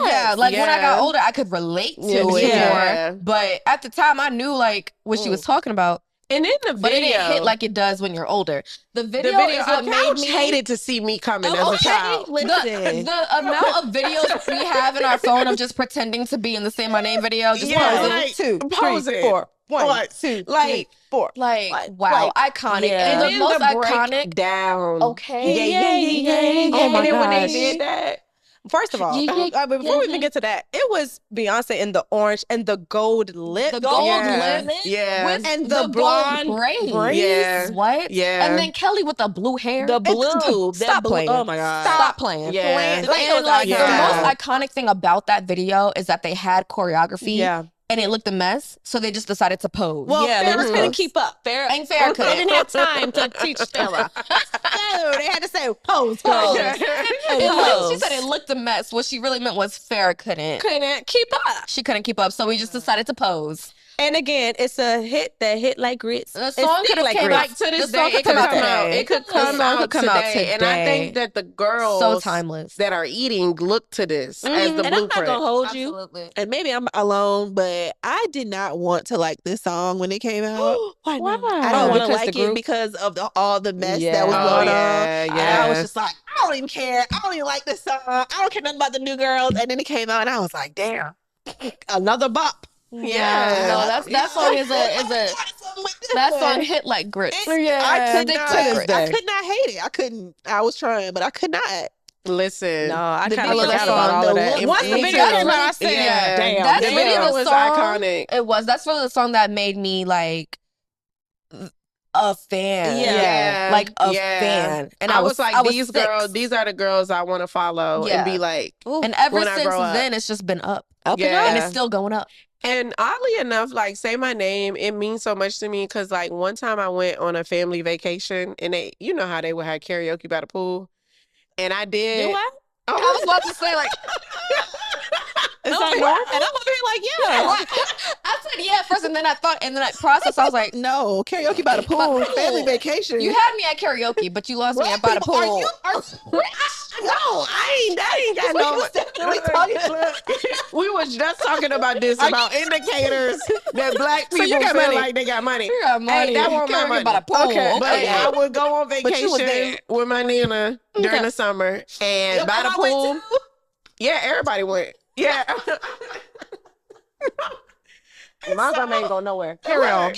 Yes. like when I got Yeah. older, I could relate to Yeah. it Yeah. more. But at the time, I knew like what she was talking about. And in the But it video, didn't hit like it does when you're older. The the video, video, is what a made couch me hated to see me coming as a Okay, child. listen. The amount of videos we have in our phone of just pretending to be in the Say My Name video, just Yeah, posing. like, 2, pose 3, it. 4, 1, Like, 2, like, 3, 4. Like, Like, wow, iconic. yeah. And the then most the iconic. breakdown. Okay. Yeah. Oh my And then when they gosh. did that, First of all, before we even get to that, it was Beyonce in the orange and the gold lip. The gold yeah, lip yeah, with And the the blonde gold braids. braids. Yeah. What? yeah, And then Kelly with the blue hair. The blue. Stop playing. Oh my god. Stop playing. yeah. Like, it was And iconic. the most iconic thing about that video is that they had choreography Yeah. and it looked a mess, so they just decided to pose. Well, Yeah, Farrah they couldn't was- keep up. And Farrah They couldn't. didn't have time to teach Farrah. So they had to say, pose, pose. She said it looked a mess. What she really meant was Farrah Couldn't keep up. She couldn't keep up, so we just decided to pose. And again, it's a hit that hit like grits. The It song stick could have like came grits. out Like to this The song day, it could could come out come out. today. It could The come song out could come out today, and I today. think that the girls So timeless. that are eating look to this as the And I'm not blueprint. gonna hold you. Absolutely. And maybe I'm alone, but I did not want to like this song when it came out. Why not? I Oh, don't want to because like the it group? because of all the mess Yeah. that was Oh, going yeah, on. yeah. And I was just like, I don't even care. I don't even like this song. I don't care nothing about the new girls. And then it came out and I was like, damn, another bop. Yeah. No, that song is a that song hit like grits. I could Stick not. to it. I could not hate it. I couldn't. I was trying, but I could not. Listen. No, I The kind of video forgot song, about all the of that. look- Once the Me video too. came out, I said, Yeah. damn. That The video video was song- iconic. It was. That's really the song that made me like a fan. Yeah. Like a Yeah. fan. And I was like, these 6. girls, these are the girls I want to follow Yeah. and be like. And ever when I since grow up. then, it's just been up. Up Yeah. and And up. it's still going up. And oddly enough, like Say My Name, it means so much to me because like one time I went on a family vacation and they, you know how they would have karaoke by the pool, and I did. Do I? I was about to say like, Is that normal? And I'm over here like, yeah. I said yeah at first, and then I processed. I was like, No, karaoke by the pool, family vacation. you had me at karaoke, but you lost me at by the pool. Are you? No, I ain't got no. We was just talking about this about indicators that black So you people got feel money. like they got money. You got money. Hey, that wasn't my Karaoke money. by the pool. Okay. But Okay. I would go on But you was vacation there. with my Nana during the summer and by the pool. Yeah, everybody went. Yeah. My grandma ain't going nowhere. Carry on.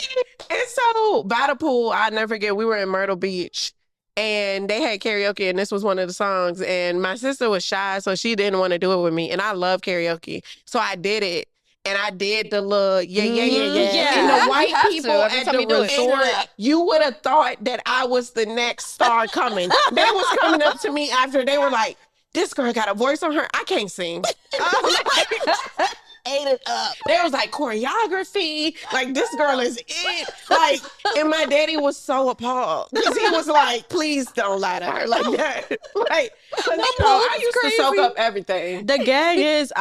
And so by the pool, I never forget, we were in Myrtle Beach and they had karaoke and this was one of the songs. And my sister was shy, so she didn't want to do it with me. And I love karaoke. So I did it. And I did the little yeah. Yeah. And the You white have to people every at time the you do it. resort, you would have thought that I was the next star coming. They was coming up to me after they were like, this girl got a voice on her. I can't sing. Ate it up. There was like choreography, like this girl is it. Like, and my daddy was so appalled because he was like, please don't lie to her like that. Like, 'cause, you know, I used to soak up everything. The gag is,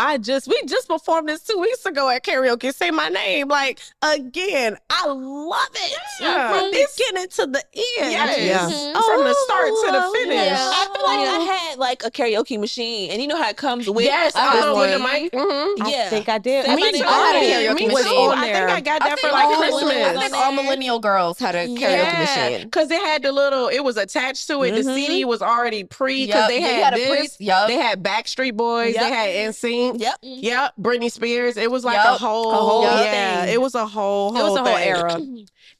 we just performed this 2 weeks ago at karaoke. Say My Name, like again. I love it Yeah. from the beginning to the end. Yes. Yeah. From the start to the finish. Yeah. I feel like I had like a karaoke machine, and you know how it comes with. Yes, with the mic. Yeah. I think I did. Say I My think Name. I had a Me karaoke too. machine. On I think I got that for I like think Christmas. all millennial girls had a karaoke machine. Because it had the little, it was attached to it. The CD was already because Yup, they they had had a this. yup. They had Backstreet Boys. Yup. They had NSYNC. Yep. Yep. Britney Spears. It was like Yup. a whole Yup. It was a whole It was a whole thing. era.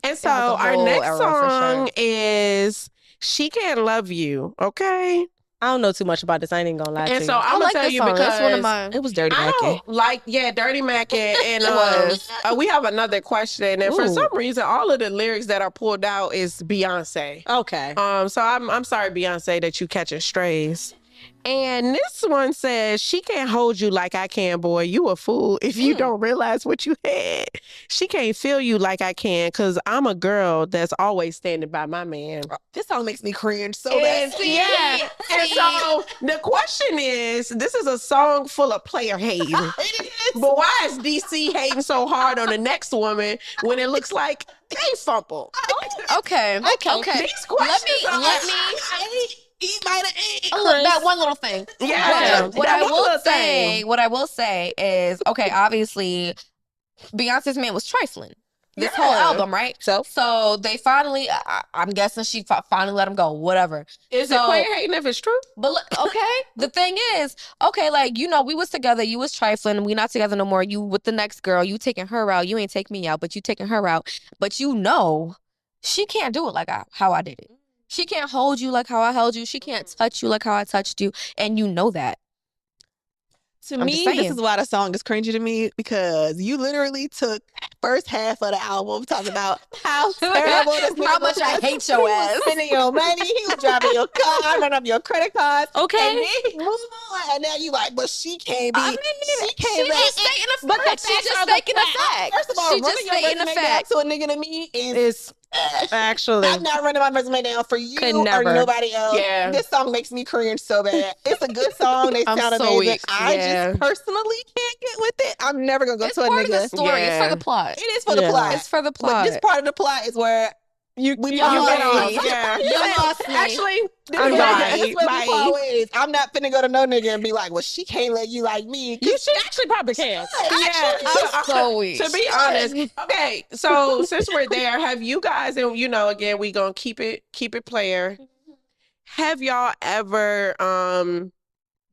And so a our whole next era for song sure. is She Can't Love You. Okay. I don't know too much about this. I ain't gonna lie to And you. so I'm I gonna like tell this you song. because That's one of my. It was Dirty I Mackie. don't like, Dirty Mackie. And was. we have another question. And for Ooh. some reason, all of the lyrics that are pulled out is Beyonce. Okay. So I'm sorry, Beyonce, that you catching strays. And this one says, she can't hold you like I can, boy. You a fool if you don't realize what you had. She can't feel you like I can, because I'm a girl that's always standing by my man. This song makes me cringe so bad. Yeah. And so the question is, this is a song full of player hating. But why is DC hating so hard on the next woman when it looks like they fumble? Okay. These questions Let me. Eat by the egg. Oh, look, that one little thing. Yeah. But what That I one will little say, thing. what I will say is, okay, obviously, Beyonce's man was trifling. This whole Yeah. album, right? So they finally, I'm guessing she finally let him go. Whatever. Is it So- player hating if it's true? But look, okay, the thing is, okay, like, you know, we was together, you was trifling, we not together no more. You with the next girl, you taking her out. You ain't take me out, but you taking her out. But you know, she can't do it like how I did it. She can't hold you like how I held you. She can't touch you like how I touched you. And you know that. To I'm me, just this saying. is why the song is cringy to me, because you literally took first half of the album talking about how terrible this nigga How much was. I hate your He was ass. spending your money. He was driving your car, running up your credit cards. Okay. And then he moved on, and now you like, but she can't be. I mean, she she can't just let. stating a But the fact. She facts just are the stating a facts. fact. First of all, She running just your stating a resume down fact. to a nigga to me is. It's actually. I'm not running my resume down for you Could or never. nobody else. Yeah. This song makes me cringe so bad. It's a good song. They I'm sound so amazing. weak. I Yeah. just personally can't get with it. I'm never gonna go It's to a part of the nigga. story. It's Yeah. for the plot. It is for the Yeah. plot. It's for the But plot. this part of the plot is where we part lost ways. me. Yeah. You lost me. Actually, this I'm is right. right. This is where we part Bye. ways. I'm not finna go to no nigga and be like, well, she can't let you like me. You should actually probably can. Yeah. I'm so weak. To be honest, okay. So since we're there, have you guys, and you know, again, we gonna keep it player. have y'all ever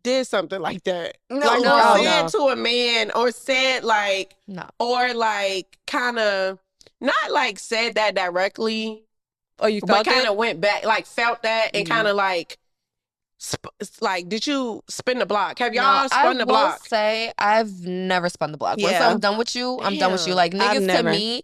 did something like that? No, Like, no, or said to a man, or said like, No. or like kind of not like said that directly, Oh, you but felt kind it? of went back, like felt that, and kind of like, like, did you spin the block? Have y'all spun the I will block? say I've never spun the block. Once Yeah. I'm done with you, I'm done with you. Damn. Like, I've niggas to never. me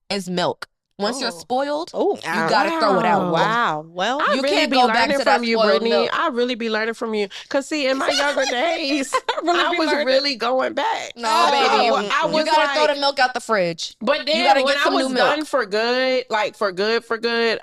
is milk. Once you're spoiled, Oh, you gotta throw it out. wow. Well, I You really can't be go back learning to that from you, spoiled Brittany. milk. I really be learning from you. Cause see, in my younger days, I be was learning. really going back. No, baby. I was You gotta throw like, the milk out the fridge. but then gotta when get I some was new milk. done for good, like for good,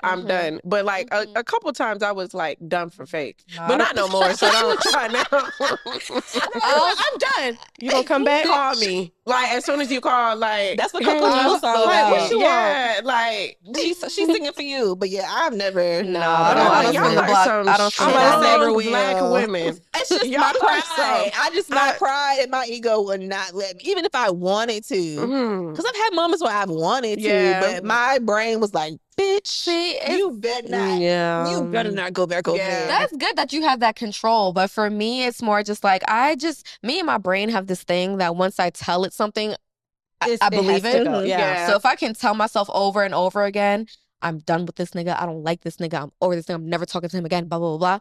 I'm done. But like a couple times I was like done for fake. But not no more, so don't try now. I'm done. You gonna come back? Call me. Like as soon as you call, like That's what hey, Coco Jones song like, about. what you want? Like She's singing for you, but yeah, I've never. No, y'all I don't spin the are block. some I don't spin the strong block. never will. black women. It's just Y'all my are pride. My I- pride and my ego would not let me, even if I wanted to. Mhm. Because I've had moments where I've wanted Yeah. to, but my brain was like, bitch, See, it's- you better not. Yeah. You better not go back over Yeah. there. That's good that you have that control, but for me, it's more just like me and my brain have this thing that once I tell it something, I believe has to it. go. Yeah. So if I can tell myself over and over again, I'm done with this nigga. I don't like this nigga. I'm over this nigga. I'm never talking to him again. Blah blah blah.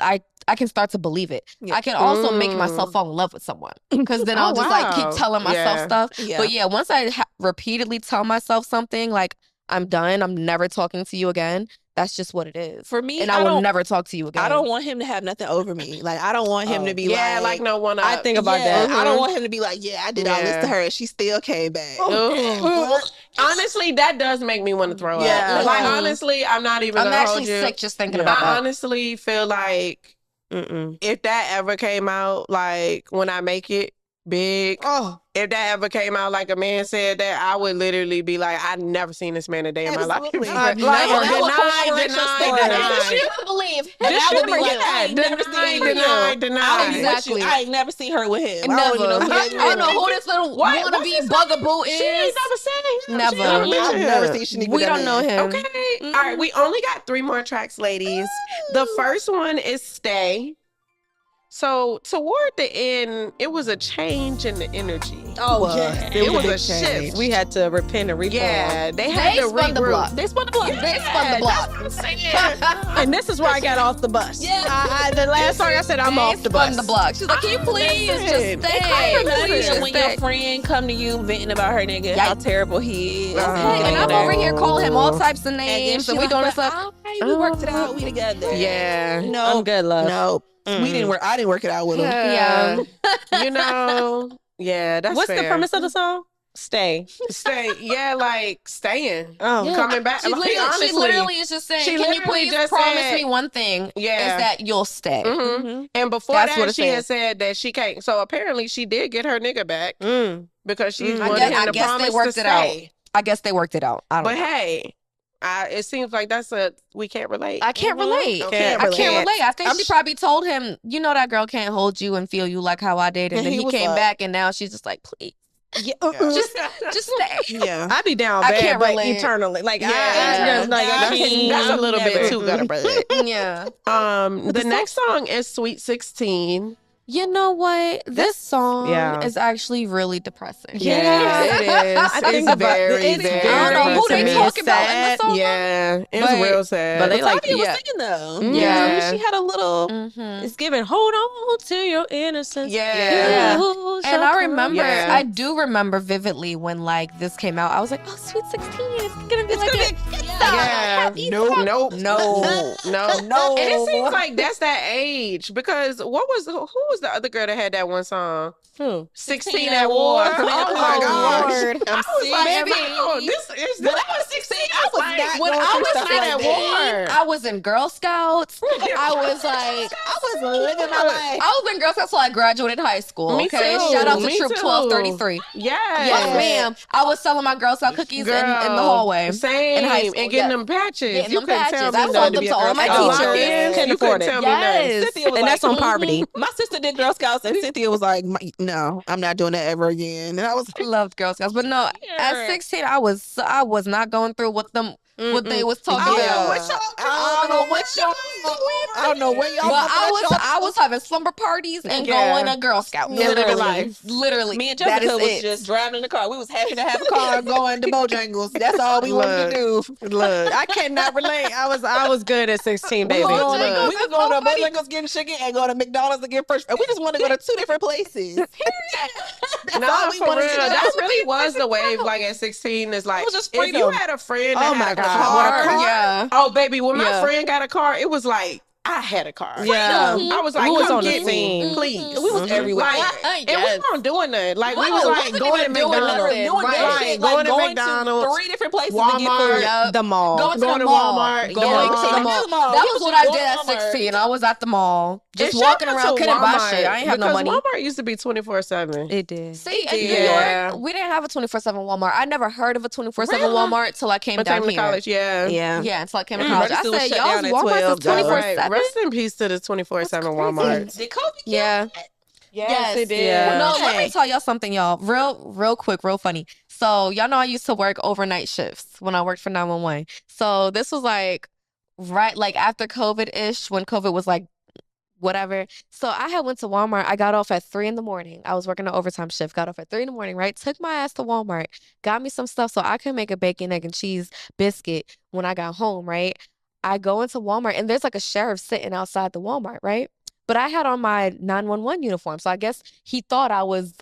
I can start to believe it. Yeah. I can also make myself fall in love with someone because then I'll just like wow. keep telling myself Yeah. stuff. Yeah. But yeah, once I repeatedly tell myself something like I'm done. I'm never talking to you again. That's just what it is. For me, and I will never talk to you again. I don't want him to have nothing over me. Like, I don't want him to be Yeah, like no one. I think about yeah, that. I don't want him to be like, yeah, I did all this Yeah. to her and she still came back. Ooh. Honestly, that does make me want to throw Yeah. up. Like Mhm. honestly, I'm not even. I'm gonna actually hold you. sick just thinking I about that. honestly feel like if that ever came out, like when I make it big, if that ever came out like a man said that, I would literally be like, I've never seen this man a day in my life. Absolutely. Like, deny. You don't believe. And Just I would be shimmer, like, yeah. I ain't never seen her. Exactly. I ain't never seen her with him. Never. I I don't know who this little wannabe bugaboo She ain't is. never seen him. Never. She never met I've him. never seen Shaniqua. We don't know him. Okay. All right. We only got 3 more tracks, ladies. The first one is Stay. So toward the end, it was a change in the energy. Oh, yes. It was big a shift. We had to repent and reform. Yeah, they had to spun the regroup. block. They spun the block. They spun the block. That's what I'm saying. And this is where I got off the bus. Yeah. The last song I said, I'm They off the spun bus. the block. She's like, can you please just Listen. stay? Listen, when Just your stay. friend come to you venting about her nigga, how terrible he is. And I'm over here calling him all types of names, she and we like, doing but stuff. all right, we worked it out. We together. Yeah. No, I'm good, love. no. We didn't work. I didn't work it out with him. Yeah. You know, yeah, that's What's the fair. premise of the song? Stay. Stay, yeah, like staying. Oh. Coming back. She, Like, she literally is just saying, she can you literally please just promise said- me one thing? Yeah. Is that you'll stay. Mhm. And before That's what that, it she had said. said that she can't. So apparently, she did get her nigga back because she I wanted guess- him I to guess they promise worked to it out. stay. I guess they worked it out. I don't But know. hey, it seems like we can't relate. I can't relate. Okay. I can't relate. I think she probably told him, you know, that girl can't hold you and feel you like how I did. And And then he he was came like- back and now she's just like, please, Yeah. just stay. Yeah. I be down I bad, can't but relate. eternally. Like, Yeah. I just, like, I That's can't. a little never. bit too good, but Yeah. the next song is Sweet 16. You know what? This song Yeah. is actually really depressing. Yeah, it is. I think It's about very, it's very very I don't know who they depressing. talking about in the song. Yeah, it's But- real sad. but they like, Tavia was yeah. singing though. Yeah. She had a little. Mhm. It's giving, hold on to your innocence. Yeah. You And I shall remember, Yeah. I do remember vividly when like this came out. I was like, oh, Sweet 16, it's gonna be like it. Yeah. Nope. No. No. And it seems like that's that age because who was the other girl that had that one song? Who? 16 at War. Oh my gosh. Lord. I was like, baby, this is that was 16. I was not when going I through was stuff not like at that. war. I was in Girl Scouts. I was like, I was living my life. I was in Girl Scouts till I graduated high school. Me Okay, too. shout out to Me Troop too. 1233. Yes. Yes, ma'am. I was selling my Girl Scout cookies in the hallway. Same. in high school, and getting yes. them patches. Getting You them couldn't patches. tell me I nothing sold to them be to a all Girl my Scout. teachers. You Couldn't afford couldn't it. tell me nothing. Yes. Cynthia was And like, that's on poverty. My sister did Girl Scouts, and Cynthia was like, "No, I'm not doing that ever again." And I was I loved Girl Scouts, but no, at 16, I was not going through what them what they was talking I about. I don't know where y'all. But I was having slumber parties and going to Girl Scouts. Literally. Me and that Jessica is was it. just driving in the car. We was happy to have a car going to Bojangles. That's all we wanted to do. Look, I cannot relate. I was good at 16, baby. We was Bojangles going is to Bojangles getting chicken and going to McDonald's to get fresh. We just want to go to 2 different places. That's No, all we for wanted real. to do. That really was the wave. Like at 16, it's like It was just if you freedom. had a friend Oh that my had a God. car, What a car? Yeah. oh baby, when my Yeah. friend got a car, it was like I had a car. Yeah. I was like, Who was come on the get me, scene? please. We was everywhere. Like, and we weren't doing that. Like we was No, like wasn't going to even doing McDonald's, nothing. doing right? that Like, shit, going to going McDonald's, to 3 different places to Walmart, get food. Yep. The mall. Going to going the to mall. Walmart, Going yeah. to the mall. Mall. That We was was what I just did going at to Walmart. 16. I was at the mall, just And shout walking out around. to Couldn't buy Walmart, shit. I ain't have no because money. Walmart used to be 24/7. It did. See, in New Yeah. York, we didn't have a 24/7 Walmart. I never heard of a 24/7 Really? Walmart till I came But down to here. college, yeah. Yeah, until I came to college. I Register was said, shut y'all's down at Walmart 12, is though. 24/7. Right. Rest in peace to the 24/7 Walmart. Did Kobe kill Yeah. that? Yes, it did. Yeah. No, let me tell y'all something, y'all. Real quick, real funny. So y'all know I used to work overnight shifts when I worked for 911. So this was like like after COVID-ish, when COVID was like whatever. So I had went to Walmart. I got off at 3 a.m. I was working an overtime shift. Got off at 3 a.m, right? Took my ass to Walmart. Got me some stuff so I could make a bacon, egg, and cheese biscuit when I got home, right? I go into Walmart and there's like a sheriff sitting outside the Walmart, right? But I had on my 911 uniform. So I guess he thought I was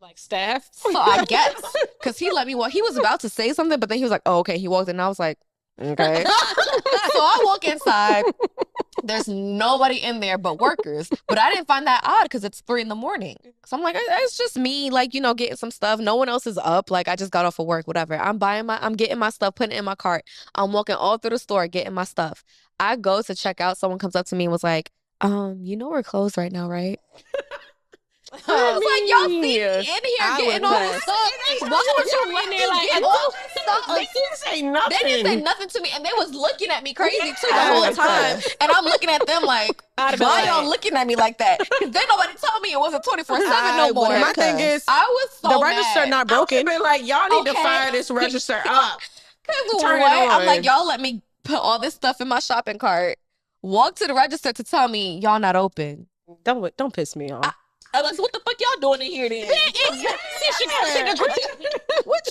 Like staff. so I guess because he let me walk. He was about to say something, but then he was like, "Oh, okay." He walked in, and I was like, "Okay." So I walk inside. There's nobody in there but workers. But I didn't find that odd because it's 3 a.m. So I'm like, it's just me, like, getting some stuff. No one else is up. Like, I just got off of work, whatever. I'm getting my stuff, putting it in my cart. I'm walking all through the store, getting my stuff. I go to check out. Someone comes up to me and was like, we're closed right now, right? I was like, y'all see me in here getting all this stuff. Why would you let me get all this stuff? They didn't say nothing. They didn't say nothing to me, and they was looking at me crazy too the whole time. And I'm looking at them like, why y'all looking at me like that? Because then nobody told me it wasn't 24/7 no more. My thing is, I was so the register mad. not broken. Been like, y'all need to Okay. fire this register up. Cause Turn it what? I'm on. like, y'all let me put all this stuff in my shopping cart. Walk to the register to tell me y'all not open. Don't piss me off. I was like, so what the fuck y'all doing in here then? What you doing? What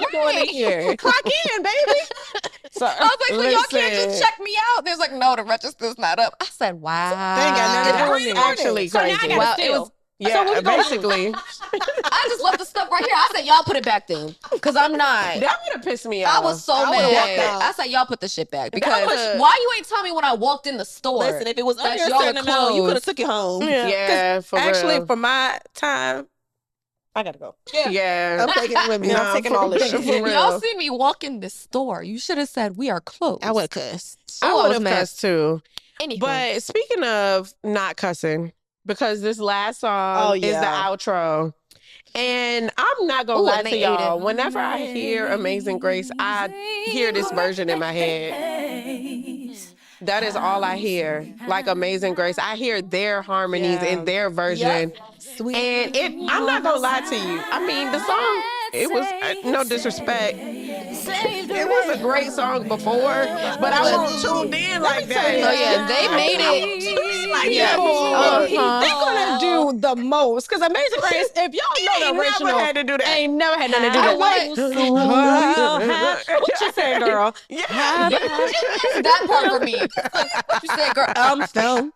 you doing in here? Clock in, baby. So, I was like, so y'all can't listen, just check me out? There's like, no, the register's not up. I said, wow. They ain't got nothing to do That with was it. actually So now I crazy. gotta Well, it steal. was. Yeah, basically. I just left the stuff right here. I said, y'all put it back then. Because I'm not. That would have pissed me off. I was so I would've mad. walked out. I said, y'all put the shit back. Because would've- why you ain't tell me when I walked in the store? Listen, if it was That under a y'all certain are amount, you could have closed. took it home. Yeah, for Actually, real. for my time, I gotta go. Yeah. I'm taking it with me. No, I'm taking for all this real, shit. for Y'all real. see me walk in the store. You should have said, we are closed. I would have cussed. I Oh, I would was have mad. cussed too. Anywho. But speaking of not cussing, because this last song Oh, is the yeah. outro. And I'm not gonna Ooh, lie and to they ate y'all. it. Whenever I hear Amazing Grace, I hear this version in my head. That is all I hear. Like Amazing Grace. I hear their harmonies Yeah. in their version. Sweet. And I'm not gonna lie to you. I mean, the song, it was no disrespect. It was a great song before, but I wasn't tuned in like that. Oh, yeah, they made it. Like Yeah. that before. They're gonna do the most. Because Amazing Grace, if y'all know the Ain't original, never had to do that. ain't never had nothing to do I with that. was- What you saying, girl? Yeah. that part for me. You said, girl, So.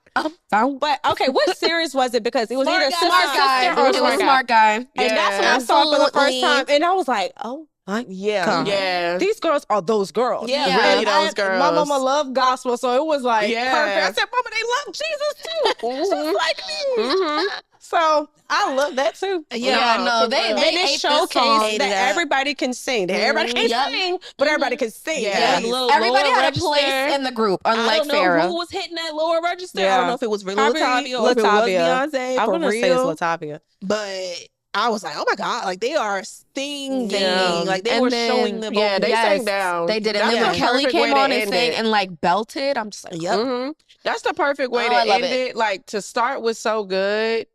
found. But okay, what series was it? Because it was either Sister Smart guy. Sister or It was Smart Guy. And that's when I Yeah. saw it for the first Absolutely. time. And I was like, oh my Yeah. God. Yeah. These girls are those girls. Yeah, Yeah. really those girls. My mama loved gospel, so it was like Yeah. perfect. I said, Mama, they love Jesus too. Just like me. Mhm. So I love that too. Yeah, no, for they real. And ate it this song. showcased Ate that it up. everybody can sing. That everybody can't Yep. sing, but everybody can sing. Yeah. Everybody had a register. place in the group, I unlike don't know Farrah. who was hitting that lower register. I Yeah. don't know if it was really Probably Latavia or if it was Latavia. Beyonce. I'm For gonna real. say it's Latavia. But I was like, oh my God, like they are singing. Yeah. Like they And were then- showing the Yeah, they Yes, sang down. They did. And That's then when the Kelly perfect came way to on and end sang it. and like belted, I'm just like, Yep. Mhm. That's the perfect way Oh, to I love end it. it. Like to start with so good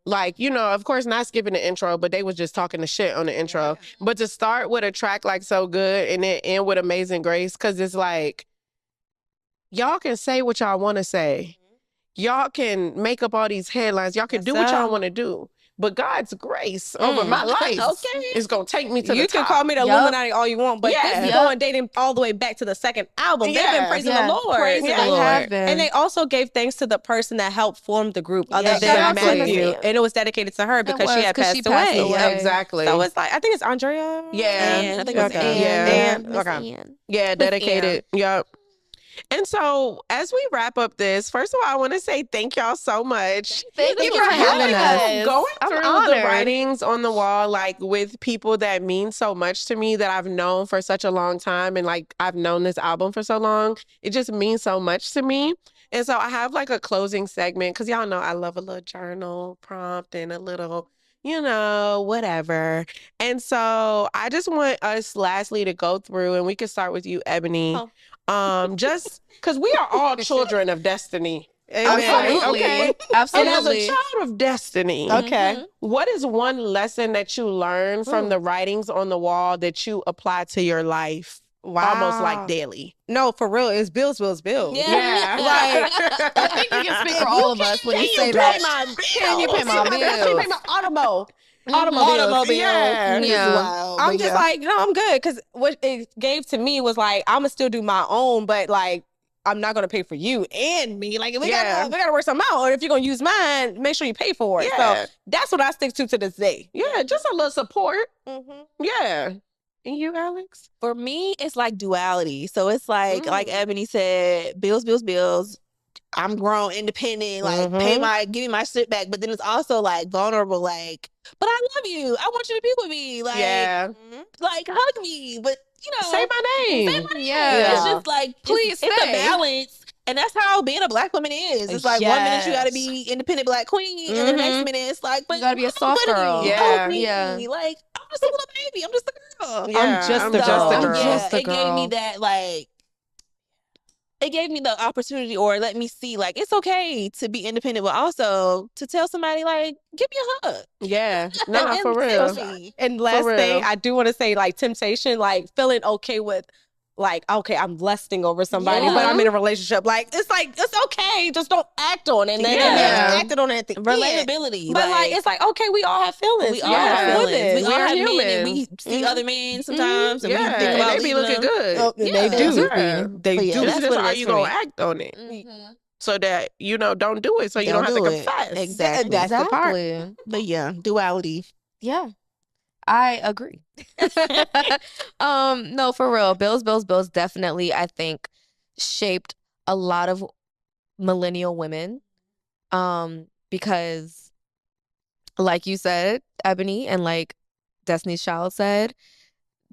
Like, you know, of course, not skipping the intro, but they was just talking the shit on the intro. But to start with a track like So Good and then end with Amazing Grace, because it's like, y'all can say what y'all want to say. Y'all can make up all these headlines. Y'all can do what y'all want to do. But God's grace over my life is going to take me to the top. You can call me the Illuminati all you want, but this is going dating all the way back to the second album. They've been praising the Lord. Praising the Lord. And they also gave thanks to the person that helped form the group, other than Exactly. Matthew. And it was dedicated to her because she had passed away. Yeah, exactly. So it's like, I think it's Andrea. Yeah. And I think it was Ann. Ann. Yeah, dedicated. Yep. And so, as we wrap up this, first of all, I want to say thank y'all so much. Thank you for having us. Going I'm through honored. the writings on the wall, like with people that mean so much to me that I've known for such a long time, and like I've known this album for so long, it just means so much to me. And so I have like a closing segment because y'all know I love a little journal prompt and a little, you know, whatever. And so I just want us lastly to go through, and we can start with you, Ebony. Just because we are all children of destiny. Amen. Absolutely. Okay. Absolutely. And as a child of destiny, what is one lesson that you learned from the writings on the wall that you apply to your life? Almost like daily. No, for real, it's bills. Yeah. Like, I think you can speak for all of us when you say that. Can you pay my bills? Can you pay my automobiles? Yeah. I'm just like, no, I'm good. Because what it gave to me was like, I'm going to still do my own, but like, I'm not going to pay for you and me. Like, we gotta work something out. Or if you're going to use mine, make sure you pay for it. So that's what I stick to this day. Yeah, just a little support. Yeah. And you, Alex? For me, it's like duality. So it's like Ebony said, bills. I'm grown, independent, like give me my shit back. But then it's also like vulnerable, like, but I love you. I want you to be with me. Like, like hug me. But you know, say my name. It's just like, please it's a balance. And that's how being a Black woman is. It's like 1 minute you gotta be independent Black queen, and the next minute it's like, but you gotta be a soft girl. Hold me. Like, I'm just a little baby. I'm just a girl. Yeah, I'm just a girl. It gave me that like. It gave me the opportunity, or let me see, like, it's okay to be independent, but also to tell somebody, like, give me a hug. Yeah. No, for real. And last thing, I do want to say, like, temptation, like, feeling okay with, like, okay, I'm lusting over somebody, but I'm in a relationship. Like, it's okay. Just don't act on it. And then acted on it at the end. Relatability. But, like, it's like, okay, we all have feelings. We all have feelings. We all have human. men, and we see other men sometimes, and we think about they be looking good. Oh, they do. They do. That's Just what are it is you for going me. to act on it? So that, you know, don't do it. So you don't have to confess. Exactly. That's the part. But yeah, duality. Yeah. I agree. No, for real. Bills definitely, I think, shaped a lot of millennial women. Because like you said, Ebony, and like Destiny's Child said,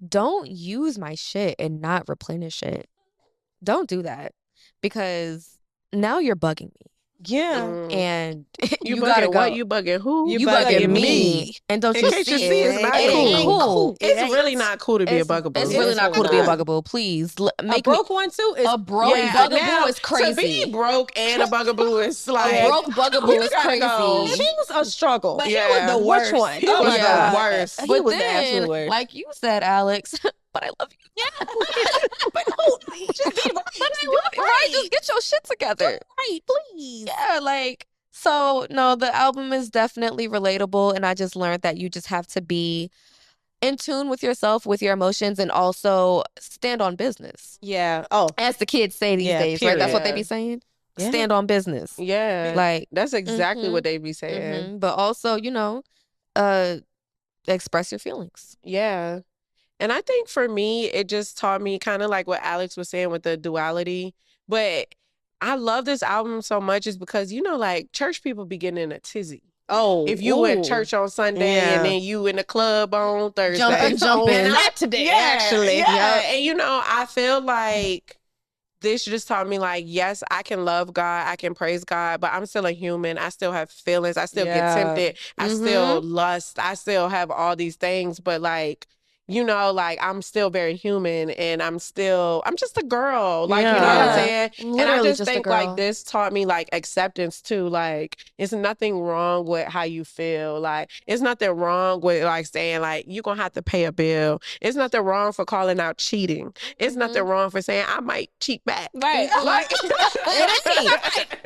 don't use my shit and not replenish it. Don't do that, because now you're bugging me. Yeah. And You gotta bugging go. what? You bugging who? You bugging me. And don't In you case you see see, it? it's not It ain't cool. cool. It's really not cool to be a bugaboo. It's really not cool to be a bugaboo. Please A make broke one too is a broke bugaboo is crazy. To be broke and a bugaboo is like A broke bugaboo is gotta crazy. go. He was a struggle. But He he was was the which worst. one? He was Yeah. the worst. He But was the then, absolute worst. like you said, Alex, but I love you. Yeah. But just be right. But I love you. Right? Just get your shit together. Right, please. Yeah, like, so no, the album is definitely relatable, and I just learned that you just have to be in tune with yourself, with your emotions, and also stand on business. Yeah. Oh. As the kids say these days, right? That's what they period. be saying. Yeah. Stand on business. Yeah. Like, That's exactly what they be saying. but also, you know, express your feelings. Yeah. And I think for me, it just taught me kind of like what Alex was saying with the duality. But I love this album so much is because, you know, like church people be getting in a tizzy. Oh. If you went church on Sunday and then you in the club on Thursday. Jumping. Not today, actually. Yeah. And, you know, I feel like this just taught me, like, yes, I can love God, I can praise God, but I'm still a human. I still have feelings. I still get tempted. I still lust. I still have all these things. But, like, you know, like I'm still very human and I'm just a girl. Like, you know what I'm saying? Literally and I just just a think girl. like this taught me like acceptance too. Like, it's nothing wrong with how you feel. Like, it's nothing wrong with like saying like you're gonna have to pay a bill. It's nothing wrong for calling out cheating. It's nothing wrong for saying I might cheat back. Right. Like,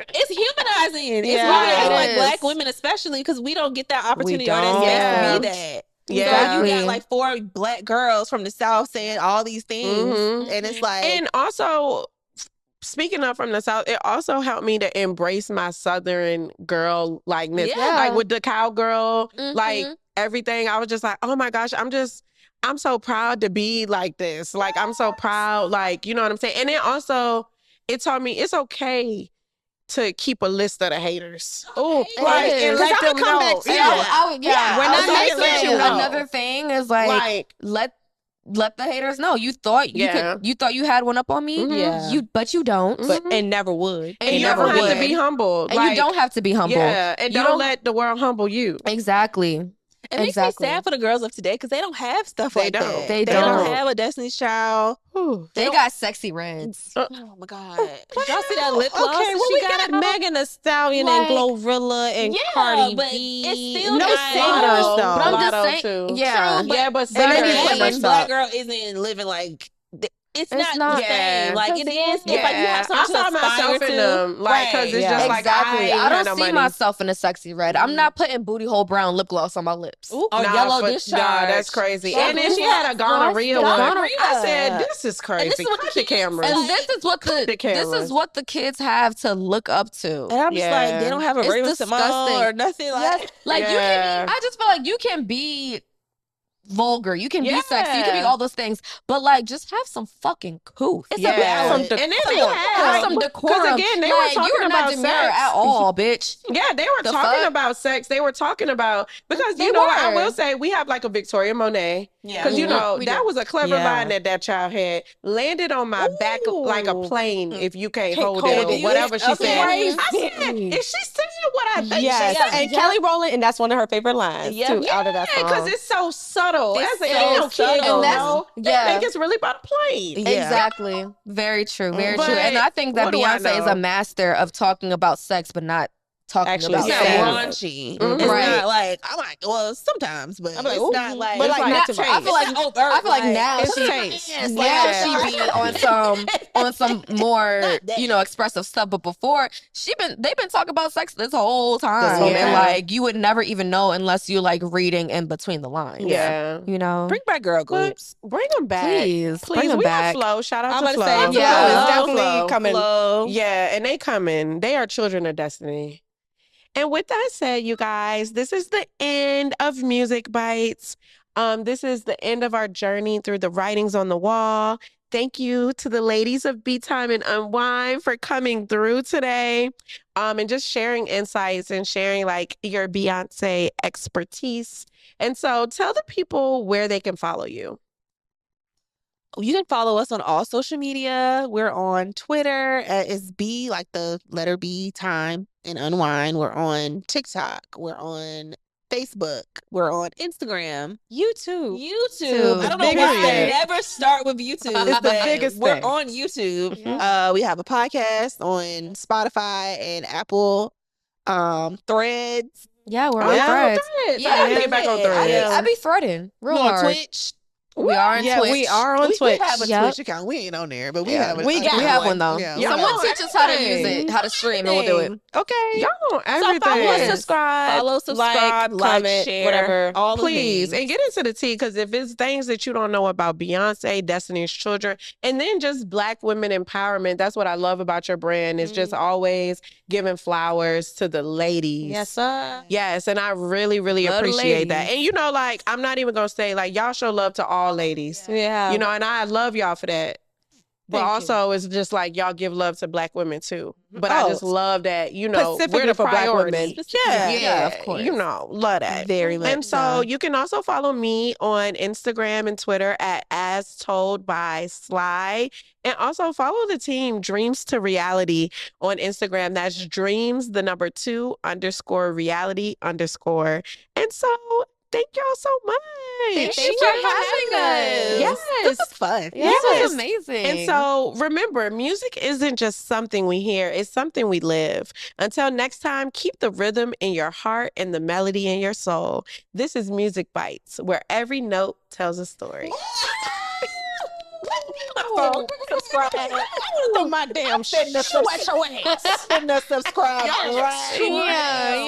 It's humanizing. It's Yeah. humanizing, It like is. Black women especially, because we don't get that opportunity or that don't. space Yeah. to be that. Yeah. So you got like 4 Black girls from the South saying all these things, Mhm. and it's like, And also, speaking of from the South, it also helped me to embrace my Southern girl likeness. Yeah. Like with the cowgirl, like Mhm. everything. I was just like, oh my gosh, I'm so proud to be like this. Like, I'm so proud. Like, you know what I'm saying? And then also, it taught me it's okay to keep a list of the haters. Oh, Like, is. and 'Cause let I'ma them come know. back to Yeah. you. We're I was not like, let you know. Another thing is like let the haters know. You thought you Yeah. could. You thought you had one up on me. Mhm. Yeah. But you don't. Mhm. But and never would. And you never don't have to would. be humble. And you don't have to be humble. Yeah, and You don't don't- let the world humble you. Exactly. it makes Exactly. me sad for the girls of today because they don't have stuff They like don't. that. They don't don't. have a Destiny's Child. Whew. They got sexy reds. Oh my God. Did y'all see that lip gloss? Okay, that well, she we got got out? Megan Thee Stallion Like, and Glorilla and yeah, Cardi but B. it's still no not- singers though. But I'm just Lotto, saying. too. Yeah. True, but Yeah, but the Maybe singers. play average her Black stuff. girl isn't living like. It's It's not not. the same. Like it is. It's like you have I something to saw aspire myself to. in them, like, because it's Yeah. just Exactly. like I I don't had no see money. myself in a sexy red. I'm not putting booty hole brown lip gloss on my lips. Ooh, or Nah, yellow for- discharge. Nah, that's crazy. Yellow And then she had a gonorrhea discharge. one. Gonorrhea. I said, this is crazy. And this is what Cut the the kids cameras. And this is what the cameras. the kids have to look up to. And I'm just like, they don't have a It's Raven Simone disgusting. or nothing like. Yes, like you Yeah. can. I just feel like you can be vulgar, you can be sexy, you can be Yeah. all those things, but like just have some fucking couth. It's Yeah. a balance. And then It's they a had Have some decorum. Because again, they were Like, you talking are not about demure sex. at all, bitch. Yeah, they were The talking fuck? about sex. They were talking about because They you know what, I were. will say we have like a Victoria Monet. Yeah. Because you Mhm. know We that do. was a clever Yeah. line that child had landed on my back like a plane. If you can't hold hold it or it. whatever she Okay. said. Crazy. I said, is she saying what I think Yes, she said? and Kelly Rowland, and that's one of her favorite lines Yeah. too, out of that song. Because it's so subtle. It's As a so young kid, subtle. you that's- know, yeah. they think it's really about a plane. Yeah. Exactly. Very true. Very But true. And I think that what do I Beyonce is know? a master of talking about sex, but not talking Actually about It's Yeah. not sex. raunchy. Mhm. It's Right. not like I'm like, well, sometimes, but I'm like, it's ooh. not like. But it's like like not taste. I feel like it's not overt, I feel like now it's she taste. Yes, now like, she be on some more Not that. expressive stuff. But before they've been talking about sex this whole time, whole and time. like you would never even know unless you like reading in between the lines. Yeah. You know. Bring back girl groups. Bring them back. Please, bring Please. them We back. have Flo. Shout out I'm to about to Flo. say, Yeah. Flo is Love definitely Flo. coming. Flow. Yeah, and they coming. They are children of destiny. And with that said, you guys, this is the end of Music Bites. This is the end of our journey through the writings on the wall. Thank you to the ladies of Beytime and Unwine for coming through today, and just sharing insights and sharing like your Beyonce expertise. And so tell the people where they can follow you. You can follow us on all social media. We're on Twitter it's B, like the letter B, time and unwind. We're on TikTok. We're on Facebook. We're on Instagram. YouTube. YouTube. I don't know Biggest why I thing. never start with YouTube. It's the but biggest we're thing. on YouTube. Mhm. We have a podcast on Spotify and Apple. Threads. Yeah, we're Oh, on yeah, Threads. Threads. Yeah, I gotta yeah, get back on yeah. Threads. I be threading real We're on hard. Twitch. We are on Yeah, Twitch. we are on We Twitch. have a Yep. Twitch account. We ain't on there, but we have. We have one, though. Yeah, Y'all Someone on teach us how to use everything. it, how to stream, and we'll do it. Okay. Y'all on So follow everything. us, subscribe, Follow, subscribe, like, comment, share, whatever. all the Please, things. and get into the tea, because if it's things that you don't know about Beyonce, Destiny's Children, and then just Black women empowerment, that's what I love about your brand. It's just always giving flowers to the ladies. Yes, sir. Yes, and I really, really Love the appreciate that. ladies. And you know, like, I'm not even gonna say like y'all show love to all ladies. Yeah. You know, and I love y'all for that. But Thank you. also, it's just like y'all give love to Black women too. But I Oh, just love that, you know, specifically we're the for Black priority. women. Yeah, Yeah, of course. You know, love that. Very much. And so you can also follow me on Instagram and Twitter at astoldbysly. And also follow the team Dreams to Reality on Instagram. That's dreams, the number 2 _ reality _. And so Thank y'all so much. Thank you for having us. Yes. This is fun. Yeah, Yes. this was amazing. And so remember, music isn't just something we hear, it's something we live. Until next time, keep the rhythm in your heart and the melody in your soul. This is Music Bites, where every note tells a story. Subscribe. I want to my damn shit. Sweat your ass. Subscribe. Yeah.